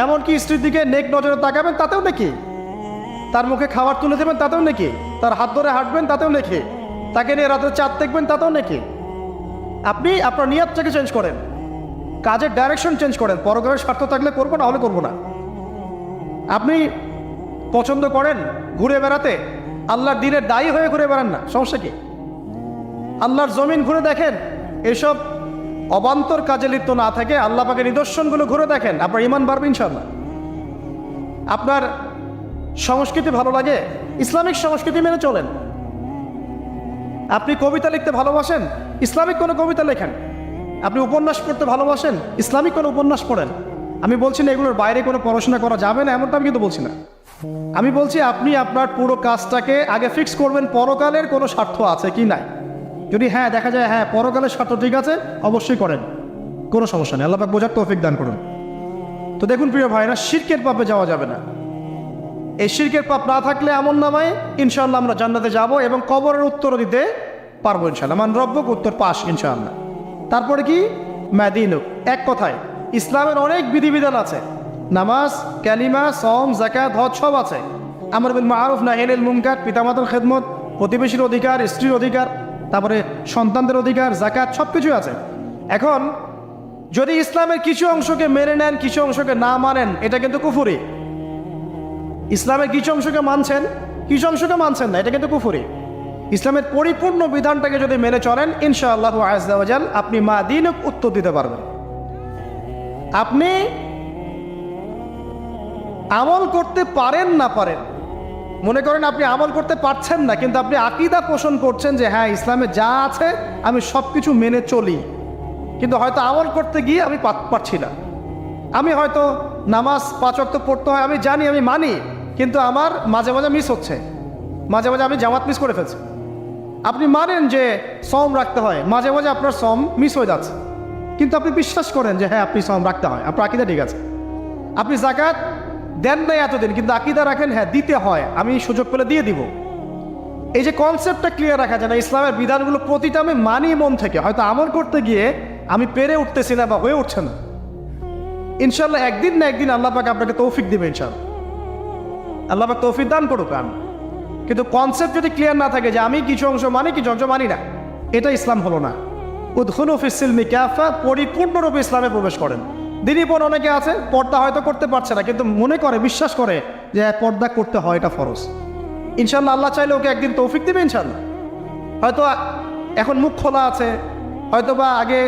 এমনকি স্ত্রীর দিকে নেক নজরে তাকাবেন, তাতেও নেকি। তার মুখে খাবার তুলে দেবেন, তাতেও নেকি। তার হাত ধরে হাঁটবেন, তাতেও নেকি। তাকে নিয়ে রাতে চাঁদ দেখবেন, তাতেও নেকি। আপনি আপনার নিয়তটাকে চেঞ্জ করেন, কাজের ডাইরেকশন চেঞ্জ করেন। পরকালের স্বার্থ থাকলে করবো, না হলে করবো না। আপনি পছন্দ করেন ঘুরে বেড়াতে, আল্লাহর দিনের দায়ী হয়ে ঘুরে বেড়ান না, সমস্যা কি? আল্লাহর জমিন ঘুরে দেখেন, এসব অবান্তর কাজে লিপ্ত না থাকে আল্লাহ পাকের নিদর্শনগুলো ঘুরে দেখেন, আপনার ইমান বাড়বে ইনশাআল্লাহ। আপনার সংস্কৃতি ভালো লাগে, ইসলামিক সংস্কৃতি মেনে চলেন। আপনি কবিতা লিখতে ভালোবাসেন, ইসলামিক কোনো কবিতা লেখেন। আপনি উপন্যাস পড়তে ভালোবাসেন, ইসলামিক কোনো উপন্যাস পড়েন। আমি বলছি না এগুলোর বাইরে কোনো পড়াশোনা করা যাবে না, এমনটা আমি কিন্তু বলছি না। আমি বলছি আপনি আপনার পুরো কাজটাকে আগে ফিক্স করবেন, পরকালের কোনো স্বার্থ আছে কি নাই। যদি হ্যাঁ দেখা যায় হ্যাঁ পরকালের শর্ত ঠিক আছে, অবশ্যই করেন, কোনো সমস্যা নেই। আল্লাহ পাক বোঝার তৌফিক দান করুন। তো দেখুন প্রিয় ভাইরা, শিরকের পাপে যাওয়া যাবে না। এই শিরকের পাপ না থাকলে আমল নামায় ইনশাআল্লাহ আমরা জান্নাতে যাব এবং কবরের উত্তরও দিতে পারবো ইনশাআল্লাহ। মান রব্বুক, উত্তর পাস ইনশাআল্লাহ। তারপরে কি? মাদিনুক। এক কথায় ইসলামের অনেক বিধিবিধান আছে, নামাজ, কালিমা, সওম, যাকাত, হজ সব আছে। আমর বিল মারুফ, নাহি আনিল মুনকার, পিতামাতার খেদমত, প্রতিবেশীর অধিকার, স্ত্রীর অধিকার, তারপরে সন্তানদের অধিকার, যাকাত সব কিছুই আছে। এখন যদি ইসলামের কিছু অংশকে মেনে নেন, কিছু অংশকে না মানেন, এটা কিন্তু কুফরি। ইসলামের কিছু অংশকে মানছেন, কিছু অংশকে মানছেন না, এটা কিন্তু কুফরি। ইসলামের পরিপূর্ণ বিধানটাকে যদি মেনে চলেন ইনশাআল্লাহ আযজা ওয়া জাল আপনি মাদিনুক উত্তর দিতে পারবেন। আপনি আমল করতে পারেন না পারেন, মনে করেন আপনি আমল করতে পারছেন না, কিন্তু আপনি আকীদা পোষণ করছেন যে হ্যাঁ ইসলামে যা আছে আমি সব কিছু মেনে চলি, কিন্তু হয়তো আমল করতে গিয়ে আমি পারছি না। আমি হয়তো নামাজ 5 ওয়াক্ত পড়তে হয়, আমি জানি, আমি মানি, কিন্তু আমার মাঝে মাঝে মিস হচ্ছে, মাঝে মাঝে আমি জামাত মিস করে ফেলছি। আপনি মানেন যে সওম রাখতে হয়, মাঝে মাঝে আপনার সওম মিস হয়ে যাচ্ছে, কিন্তু আপনি বিশ্বাস করেন যে হ্যাঁ আপনি সওম রাখতে হয়, আপনার আকীদা ঠিক আছে। আপনি যাকাত দেন নাই এতদিন, কিন্তু আকীদা রাখেন হ্যাঁ দিতে হয়, আমি সুযোগ পেলে দিয়ে দিব। এই যে কনসেপ্টটা ক্লিয়ার রাখা যায় না, ইসলামের বিধানগুলো প্রতিটা আমি মানি মন থেকে, হয়তো আমল করতে গিয়ে আমি পেরে উঠতেছি না বা হয়ে উঠছে না। ইনশাল্লাহ একদিন না একদিন আল্লাহ পাক আপনাকে তৌফিক দিবে ইনশাল্লাহ, আল্লাহ পাক তৌফিক দান করুক। কিন্তু কনসেপ্ট যদি ক্লিয়ার না থাকে যে আমি কিছু অংশ মানি, কিছু অংশ মানি না, এটা ইসলাম হলো না। উদখুলু ফিস-সিলমি কাফা, পরিপূর্ণরূপে ইসলামে প্রবেশ করেন। দিনীপন অনেকে আছে পর্দা হয়তো করতে পারছে না, কিন্তু মনে করে, বিশ্বাস করে যে পর্দা করতে হয়, এটা ফরজ। ইনশাল্লাহ আল্লাহ চাইলে ওকে একদিন তৌফিক দিবে ইনশাল্লাহ। হয়তো এখন মুখ খোলা আছে, হয়তো বা আগে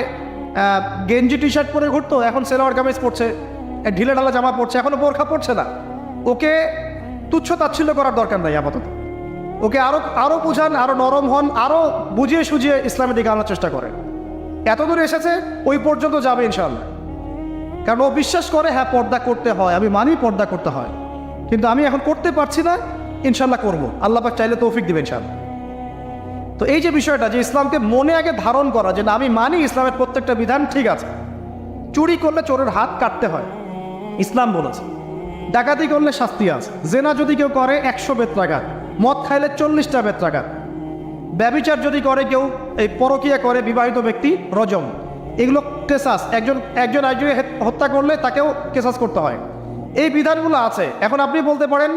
গেঞ্জি টি শার্ট পরে ঘুরতো, এখন সেলোয়ার কামিজ পরছে, ঢিলে ঢালা জামা পরছে, এখনো বোরখা পরছে না। ওকে তুচ্ছ তাচ্ছিল্য করার দরকার নাই আপাতত, ওকে আরো বুঝান, আরো নরম হন, আরো বুঝিয়ে সুঝিয়ে ইসলামের দিকে আনার চেষ্টা করেন। এত দূর এসেছে, ওই পর্যন্ত যাবে ইনশাল্লাহ। কারণ ও বিশ্বাস করে হ্যাঁ পর্দা করতে হয়, আমি মানি পর্দা করতে হয়, কিন্তু আমি এখন করতে পারছি না, ইনশাল্লাহ করবো, আল্লাহ পাক চাইলে তৌফিক দিবেন ইনশাল্লাহ। তো এই যে বিষয়টা, যে ইসলামকে মনে আগে ধারণ করা, যে না আমি মানি ইসলামের প্রত্যেকটা বিধান ঠিক আছে। চুরি করলে চোরের হাত কাটতে হয়, ইসলাম বলেছে। ডাকাতি করলে শাস্তি আছে, জেনা যদি কেউ করে 100 বেত্রাঘাত, মদ খাইলে 40টা বেত্রাঘাত, ব্যভিচার যদি করে কেউ, এই পরকীয়া করে বিবাহিত ব্যক্তি, রজম। এগুলো কেসাস, একজন একজনকে হত্যা করলে তাকেও কেসাস করতে হয়। এই বিধানগুলো আছে। এখন আপনি বলতে পারেন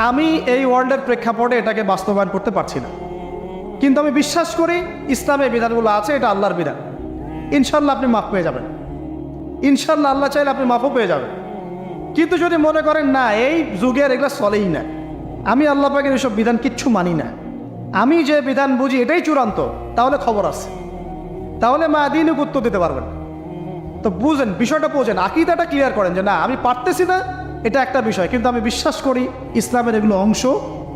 আমি এই ওয়ার্ল্ডের প্রেক্ষাপটে এটাকে বাস্তবায়ন করতে পারছি না, কিন্তু আমি বিশ্বাস করি ইসলামের বিধানগুলো আছে, এটা আল্লাহর বিধান। ইনশাল্লাহ আপনি মাফ পেয়ে যাবেন, ইনশাল্লাহ আল্লাহ চাইলে আপনি মাফও পেয়ে যাবেন। কিন্তু যদি মনে করেন না এই যুগের এগুলো চলেই না, আমি আল্লাহ পাকের এইসব বিধান কিচ্ছু মানি না, আমি যে বিধান বুঝি এটাই চূড়ান্ত, তাহলে খবর আছে, তাহলে মাদিনুক উত্তর দিতে পারবেন। তো বুঝেন, বিষয়টা বোঝেন, আকীদাটা ক্লিয়ার করেন যে না আমি পারতেছি না, এটা একটা বিষয়, কিন্তু আমি বিশ্বাস করি ইসলামের এগুলো অংশ,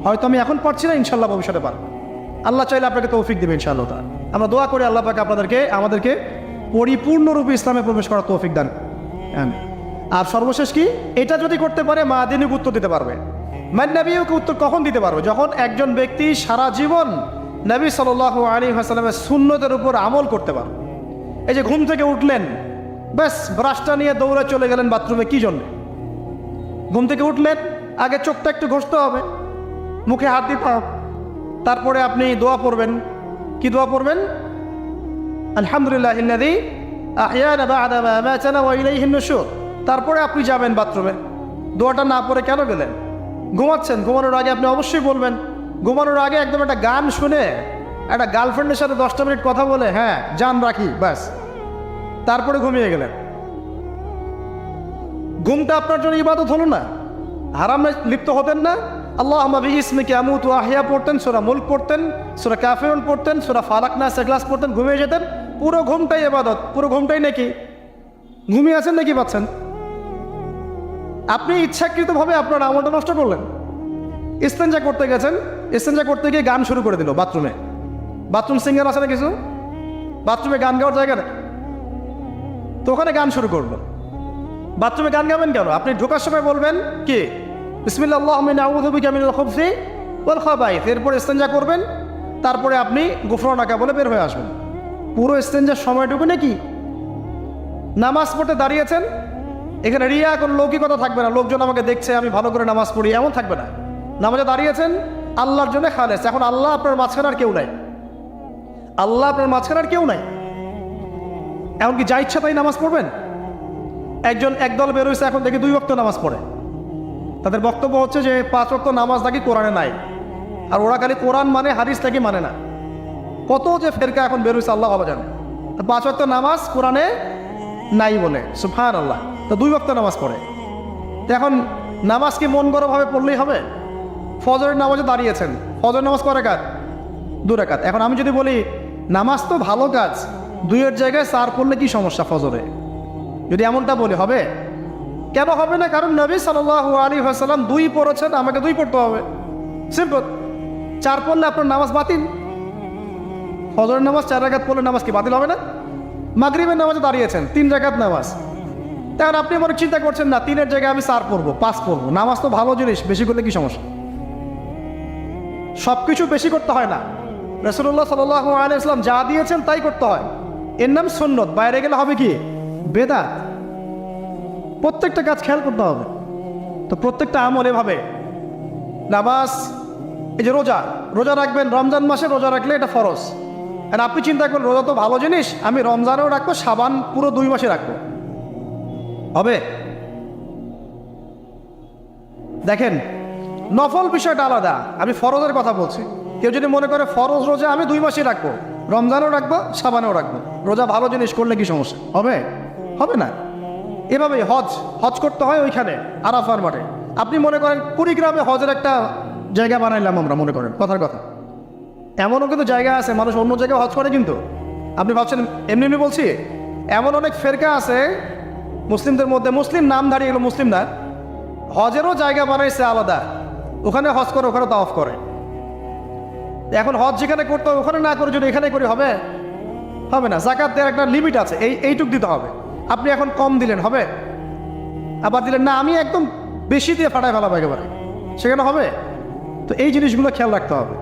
হয়তো আমি এখন পারছি না, ইনশাল্লাহ ভবিষ্যতে পারবো। আল্লাহ চাইলে আপনাকে তৌফিক দেবে ইনশাআল্লাহ। আমরা দোয়া করি আল্লাহ পাক আমাদেরকে পরিপূর্ণরূপে ইসলামে প্রবেশ করার তৌফিক দান। আর সর্বশেষ কি, এটা যদি করতে পারে মাদিনুক উত্তর দিতে পারবে। নবীকে উত্তর কখন দিতে পারবে? যখন একজন ব্যক্তি সারা জীবন নবী সাল্লাল্লাহু আলাইহি ওয়াসাল্লামের সুন্নতের উপর আমল করতে পারবে। এই যে ঘুম থেকে উঠলেন, ব্যাস ব্রাশটা নিয়ে দৌড়ে চলে গেলেন বাথরুমে, কি জন্য? ঘুম থেকে উঠলেন, আগে চোখটা একটু ঘষতে হবে, মুখে হাত দিতে হবে, তারপরে আপনি দোয়া পড়বেন। কি দোয়া পড়বেন? আলহামদুলিল্লাহিল্লাযী আহইয়ানা বা'দা মা আমাতানা ওয়া ইলাইহিন নুশুর। তারপরে আপনি যাবেন বাথরুমে। দোয়াটা না পড়ে কেন গেলেন? ঘুমাচ্ছেন, ঘুমানোর আগে আপনি অবশ্যই বলবেন। ঘুমানোর আগে একদম একটা গান শুনে, একটা গার্লফ্রেন্ডের সাথে 10টা মিনিট কথা বলে হ্যাঁ জান রাখি, ব্যাস, তারপরে ঘুমিয়ে গেলেন। ঘুমটা আপনার জন্য ইবাদত হলো না? হারামে লিপ্ত হতেন না? আল্লাহুম্মা বিইসমিকা আমুতু ওয়া আহইয়া পড়তেন, সূরা মুলক পড়তেন, সূরা কাফিরুন পড়তেন, সূরা ফালাক নাস ইখলাস পড়তেন, ঘুমিয়ে যেতেন। পুরো ঘুমটাই ইবাদত, পুরো ঘুমটাই নাকি ঘুমিয়ে আছেন নাকি পাচ্ছেন? আপনি ইচ্ছাকৃতভাবে আপনার আমলটা নষ্ট করলেন। ইস্তেঞ্জা করতে গেছেন, ইস্তেঞ্জা করতে গিয়ে গান শুরু করে দিল বাথরুমে। বাথরুম সিঙ্গার আছে না কিছু? বাথরুমে গান গাওয়ার জায়গা নেই, তো ওখানে গান শুরু করলো। বাথরুমে গান গাবেন কেন? আপনি ঢোকার সময় বলবেন কি বিসমিল্লাহ আল্লাহুম্মা ইন্নী আউযু বিকা মিনাল খুবসি ওয়াল খাবাইস, এরপর ইস্তেঞ্জা করবেন, তারপরে আপনি গুফরানাকা বলে বের হয়ে আসবেন। পুরো ইস্তেঞ্জার সময়টুকু নাকি নামাজ পড়তে দাঁড়িয়েছেন, এখানে রিয়া কোনো লৌকিকতা থাকবে না, লোকজন আমাকে দেখছে আমি ভালো করে নামাজ পড়ি, এমন থাকবে না। নামাজে দাঁড়িয়েছেন আল্লাহর জন্য খালেস। এখন আল্লাহ আপনার মাঝখানে আর কেউ নাই, আল্লাহ আপনার মাঝখানে আর কেউ নাই। এমনকি যা ইচ্ছা তাই নামাজ পড়বেন। একদল বেরোইছে এখন দেখি 2 ওয়াক্ত নামাজ পড়ে, তাদের বক্তব্য হচ্ছে যে 5 ওয়াক্ত নামাজ নাকি কোরআনে নাই, আর ওরা খালি কোরআন মানে হাদিস নাকি মানে না। কত যে ফেরকা এখন বেরোইছে আল্লাহ ভালো জানে। 5 ওয়াক্ত নামাজ কোরআনে নাই বলে, সুবহানাল্লাহ। তো 2 ওয়াক্ত নামাজ পড়ে। তো এখন নামাজ কি মন গড়াভাবে পড়লেই হবে? ফজরের নামাজে দাঁড়িয়েছেন, ফজর নামাজ কয় রাকাত? 2 রাকাত। এখন আমি যদি বলি নামাজ তো ভালো কাজ, 2-এর জায়গায় 4 পড়লে কি সমস্যা ফজরে? যদি এমনটা বলি হবে? কেন হবে না? কারণ নবী সাল্লাল্লাহু আলাইহি ওয়াসাল্লাম 2 পড়েছেন, আমাকে 2 পড়তে হবে। সিম্পল। 4 পড়লে আপনার নামাজ বাতিল। ফজরের নামাজ 4 রাকাত পড়লে নামাজ কি বাতিল হবে না? মাগরিবের নামাজে দাঁড়িয়েছেন 3 রাকাত নামাজ, তখন আপনি মনে চিন্তা করছেন না 3-এর জায়গায় আমি 4 পড়বো, 5 পড়বো। নামাজ তো ভালো জিনিস, বেশি করলে কি সমস্যা? সব কিছু বেশি করতে হয় না। রাসূলুল্লাহ সাল্লাল্লাহু আলাইহি ওয়াসাল্লাম যা দিয়েছেন তাই করতে হয়। এর নাম সুন্নত, বাইরে গেলে হবে কি বেদাত। প্রত্যেকটা কাজ খেয়াল করতে হবে। তো প্রত্যেকটা আমল এভাবে। নামাজ, এই যে রোজা রাখবেন, রমজান মাসে রোজা রাখলে এটা ফরজ। আর আপনি চিন্তা করেন রোজা তো ভালো জিনিস, আমি রমজানেও রাখবো, শাবান পুরো 2 মাসে রাখবো, হবে? দেখেন নফল বিষয়টা আলাদা, আমি ফরজের কথা বলছি। কেউ যদি মনে করে ফরজ রোজা আমি 2 মাসই রাখবো, রমজানও রাখবো, শাবানেও রাখবো, রোজা ভালো জিনিস করলে কি সমস্যা হবে? হবে না। এভাবেই হজ করতে হয় ওইখানে আরাফার মাঠে। আপনি মনে করেন কুড়িগ্রামে হজের একটা জায়গা বানাইলাম আমরা, মনে করেন কথার কথা, এমনও কিন্তু জায়গা আছে মানুষ অন্য জায়গায় হজ করে। কিন্তু আপনি ভাবছেন এমনি এমনি বলছি, এমন অনেক ফেরকা আছে মুসলিমদের মধ্যে, মুসলিম নাম দাঁড়িয়ে গেল মুসলিম না, হজেরও জায়গা বানাইছে আলাদা, ওখানে হজ করে, ওখানে তাওয়াফ করে। এখন হজ যেখানে করতে হবে ওখানে না করে যদি এখানে করি হবে? হবে না। যাকাত দেওয়ার একটা লিমিট আছে, এইটুক দিতে হবে। আপনি এখন কম দিলেন হবে, আবার দিলেন না আমি একদম বেশি দিয়ে ফাটায় ফেলাবো একেবারে, সেখানে হবে? তো এই জিনিসগুলো খেয়াল রাখতে হবে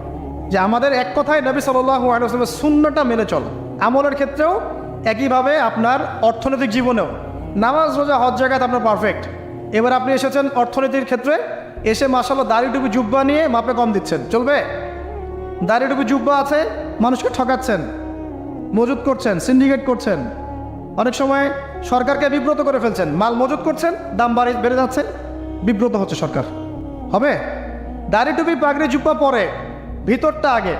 যে আমাদের এক কথায় নবী সাল্লাল্লাহু আলাইহি ওয়াসাল্লামের সুন্নাহটা মেনে চলো। আমলের ক্ষেত্রেও একইভাবে, আপনার অর্থনৈতিক জীবনেও। নামাজ রোজা হজ জাকাত আপনার পারফেক্ট। এবার আপনি এসেছেন অর্থনীতির ক্ষেত্রে, এসে মাশাআল্লাহ দাড়ি টুপি জুব্বা নিয়ে মাপে কম দিচ্ছেন, চলবে? দাড়ি টুপি জুব্বা আছে, মানুষকে ঠকাচ্ছেন, মজুত করছেন, সিন্ডিকেট করছেন, অনেক সময় সরকারকে বিব্রত করে ফেলছেন, মাল মজুত করছেন, দাম বেড়ে যাচ্ছে, বিব্রত হচ্ছে সরকার, হবে? দাড়ি টুপি পাগড়ি জুব্বা পরে, ভিতরটা আগে।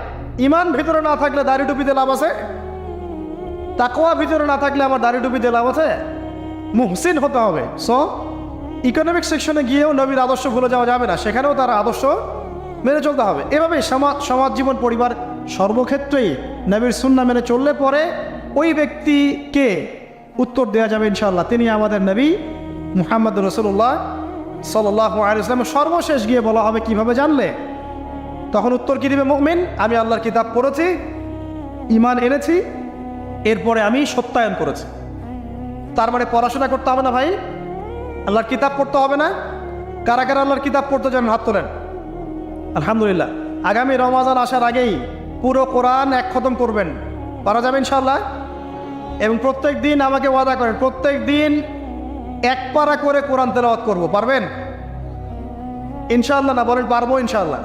ইমান ভিতরে না থাকলে দাড়ি টুপিতে লাভ আছে? তাকওয়া ভিতরে না থাকলে আমার দাড়ি টুপিতে লাভ আছে? মুহসিন হতে হবে। সো ইকোনমিক সেকশনে গিয়েও নবীর আদর্শ ভুলে যাওয়া যাবে না, সেখানেও তার আদর্শ মেনে চলতে হবে। এভাবেই সমাজ জীবন, পরিবার, সর্বক্ষেত্রেই নবীর সুন্নাহ মেনে চললে পরে ওই ব্যক্তিকে উত্তর দেওয়া যাবে ইনশাআল্লাহ, তিনি আমাদের নবী মুহাম্মদ রাসূলুল্লাহ সাল্লাল্লাহু আলাইহি ওয়াসাল্লাম। সর্বশেষ গিয়ে বলা হবে কিভাবে জানলে? তখন উত্তর কি দিবে মুমিন? আমি আল্লাহর কিতাব পড়েছি, ঈমান এনেছি, এরপরে আমি সত্যায়ন করেছি। তার মানে পড়াশোনা করতে হবে না ভাই, আল্লাহর কিতাব পড়তে হবে না? কারা কারা আল্লাহর কিতাব পড়তে জানেন হাত তোলেন। আলহামদুলিল্লাহ। আগামী রমাজান আসার আগেই পুরো কোরআন 1 খতম করবেন, পারা যাবে ইনশাআল্লাহ? এবং প্রত্যেক দিন আমাকে ওয়াদা করেন প্রত্যেক দিন 1 পারা করে কোরআন তেলাওয়াত করব, পারবেন ইনশাআল্লাহ? না বলেন পারবো ইনশাআল্লাহ?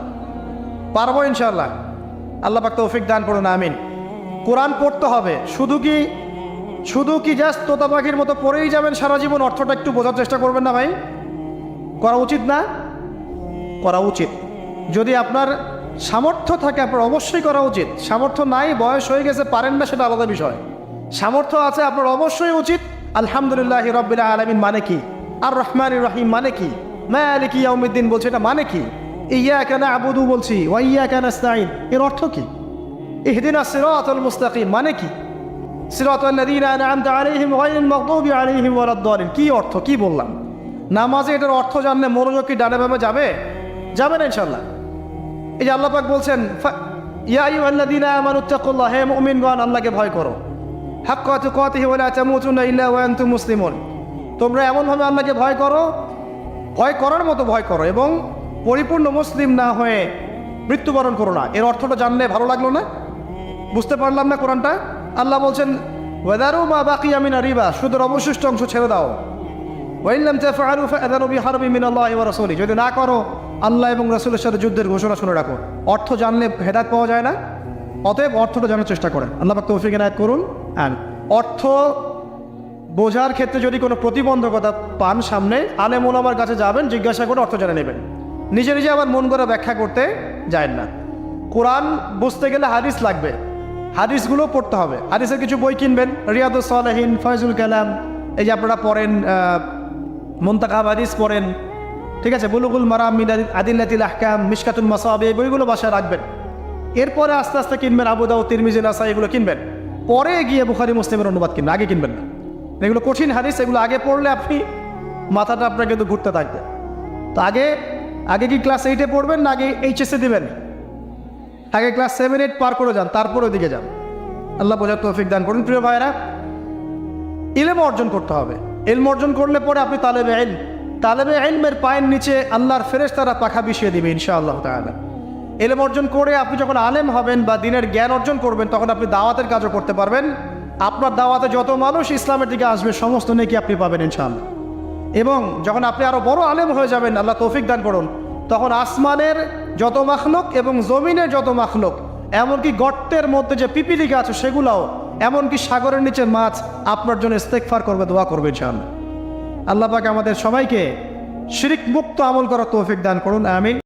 পারবো ইনশাআল্লাহ। আল্লাহ পাক তৌফিক দান করুন, আমিন। কোরআন পড়তে হবে, শুধু কি জাস্ট তোতা পাখির মতো পড়েই যাবেন সারা জীবন? অর্থটা একটু বোঝার চেষ্টা করবেন না ভাই? করা উচিত না? করা উচিত। যদি আপনার সামর্থ্য থাকে আপনার অবশ্যই করা উচিত। সামর্থ্য নাই, বয়স হয়ে গেছে, পারেন না, সেটা আলাদা বিষয়। সামর্থ্য আছে আপনার অবশ্যই উচিত। আলহামদুলিল্লাহি রাব্বিল আলামিন মানে কি? আর রহমানির রহিম মানে কি? মালিকি ইয়াউমিদ্দিন বলছে, এটা মানে কি? ইয়াকা না'বুদু বলছি, ওয়া ইয়াকা নাস্তাঈন, এর অর্থ কি? ইহদিনাস সিরাতাল মুস্তাকিম মানে কি? সিরাতাল লাযীনা আন'আমতা আলাইহিম গায়রিল মাগদুবি আলাইহিম ওয়ালাদ-দালিন, কি অর্থ, কি বললাম? নামাজে এটার অর্থ জানলে মনোযোগ কি ডানে বামে যাবে? যাবে না ইনশাআল্লাহ। এই যে আল্লাহ পাক বলছেন, ইয়া আইয়ুহাল্লাযীনা আমানুত্তাকুল্লাহ, হে মুমিনগণ আল্লাহকে ভয় করো, হাক্কা তুকাতিহি ওয়া লা তামুতুন্না ইল্লা ওয়া আনতুম মুসলিমুন, তোমরা এমনভাবে আল্লাহকে ভয় করো, ভয় করার মতো ভয় করো, এবং পরিপূর্ণ মুসলিম না হয়ে মৃত্যুবরণ করো না। এর অর্থটা জানলে ভালো লাগলো না? বুঝতে পারলাম না কোরআনটা? আল্লাহ বলছেন ওয়াদারু মা বাকিয়া মিনা রিবা, সুদের অবশিষ্ট অংশ ছেড়ে দাও। ওয়া ইন লাম তাফআলু ফাআযানু বিহারবিন মিনাল্লাহি ওয়া রাসূলিহি, যদি না করো আল্লাহ এবং রাসূলের সাথে যুদ্ধের ঘোষণা শুনে রাখো। অর্থ জানলে হেদায়েত পাওয়া যায় না? অতএব অর্থটা জানার চেষ্টা করেন। আল্লাহ পাক তৌফিক এনায়েত করুন। আর অর্থ বোঝার ক্ষেত্রে যদি কোনো প্রতিবন্ধকতা পান সামনে, আলেম ওলামার কাছে যাবেন, জিজ্ঞাসা করে অর্থ জেনে নেবেন। নিজে নিজে আবার মন করে ব্যাখ্যা করতে যায় না। কোরআন বুঝতে গেলে হাদিস লাগবে, হাদিসগুলো পড়তে হবে। হাদিসের কিছু বই কিনবেন, রিয়াদুস সালেহিন, ফয়জুল কালাম, এই যে আপনারা পড়েন, মুনতাকাব হাদিস পড়েন, ঠিক আছে, বুলুগুল মারাম মিন আদিল্লাতিল আহকাম, মিশকাতুল মাসাবি, এই বইগুলো বাসায় রাখবেন। এরপরে আস্তে আস্তে কিনবেন আবু দাউদ, তিরমিজি, নাসাই, এগুলো কিনবেন। পরে গিয়ে বুখারী মুসলিমের অনুবাদ কিনবেন, আগে কিনবেন না। এগুলো কঠিন হাদিস, এগুলো আগে পড়লে আপনি মাথাটা আপনার কিন্তু ঘুরতে থাকবে। তো আগে কি ক্লাস 8-এ পড়বেন না আগে এইচএসে দিবেন? আগে ক্লাস 7-8 পার করে যান, তারপর ওইদিকে যান। আল্লাহ বোঝার তৌফিক দান করুন। প্রিয় ভাইরা, ইলম অর্জন করতে হবে। ইলম অর্জন করলে পরে আপনি তালেবে ইলম, তালেবে ইলমের পায়ের নিচে আল্লাহর ফেরেশতারা পাখা বিছিয়ে দিবে ইনশাআল্লাহ তাআলা। ইলম অর্জন করে আপনি যখন আলেম হবেন বা দ্বীনের জ্ঞান অর্জন করবেন, তখন আপনি দাওয়াতের কাজও করতে পারবেন। আপনার দাওয়াতে যত মানুষ ইসলামের দিকে আসবে সমস্ত নেকি আপনি পাবেন ইনশাআল্লাহ। এবং যখন আপনি আরও বড় আলেম হয়ে যাবেন, আল্লাহ তৌফিক দান করুন, তখন আসমানের যত মাখলুক এবং জমিনের যত মাখলুক, এমনকি গর্তের মধ্যে যে পিপিলিকা আছে সেগুলাও, এমনকি সাগরের নিচে মাছ আপনার জন্য ইস্তেগফার করবে, দোয়া করবে ইনশাআল্লাহ। আল্লাহ পাক আমাদের সবাইকে শিরক মুক্ত আমল করার তৌফিক দান করুন, আমিন।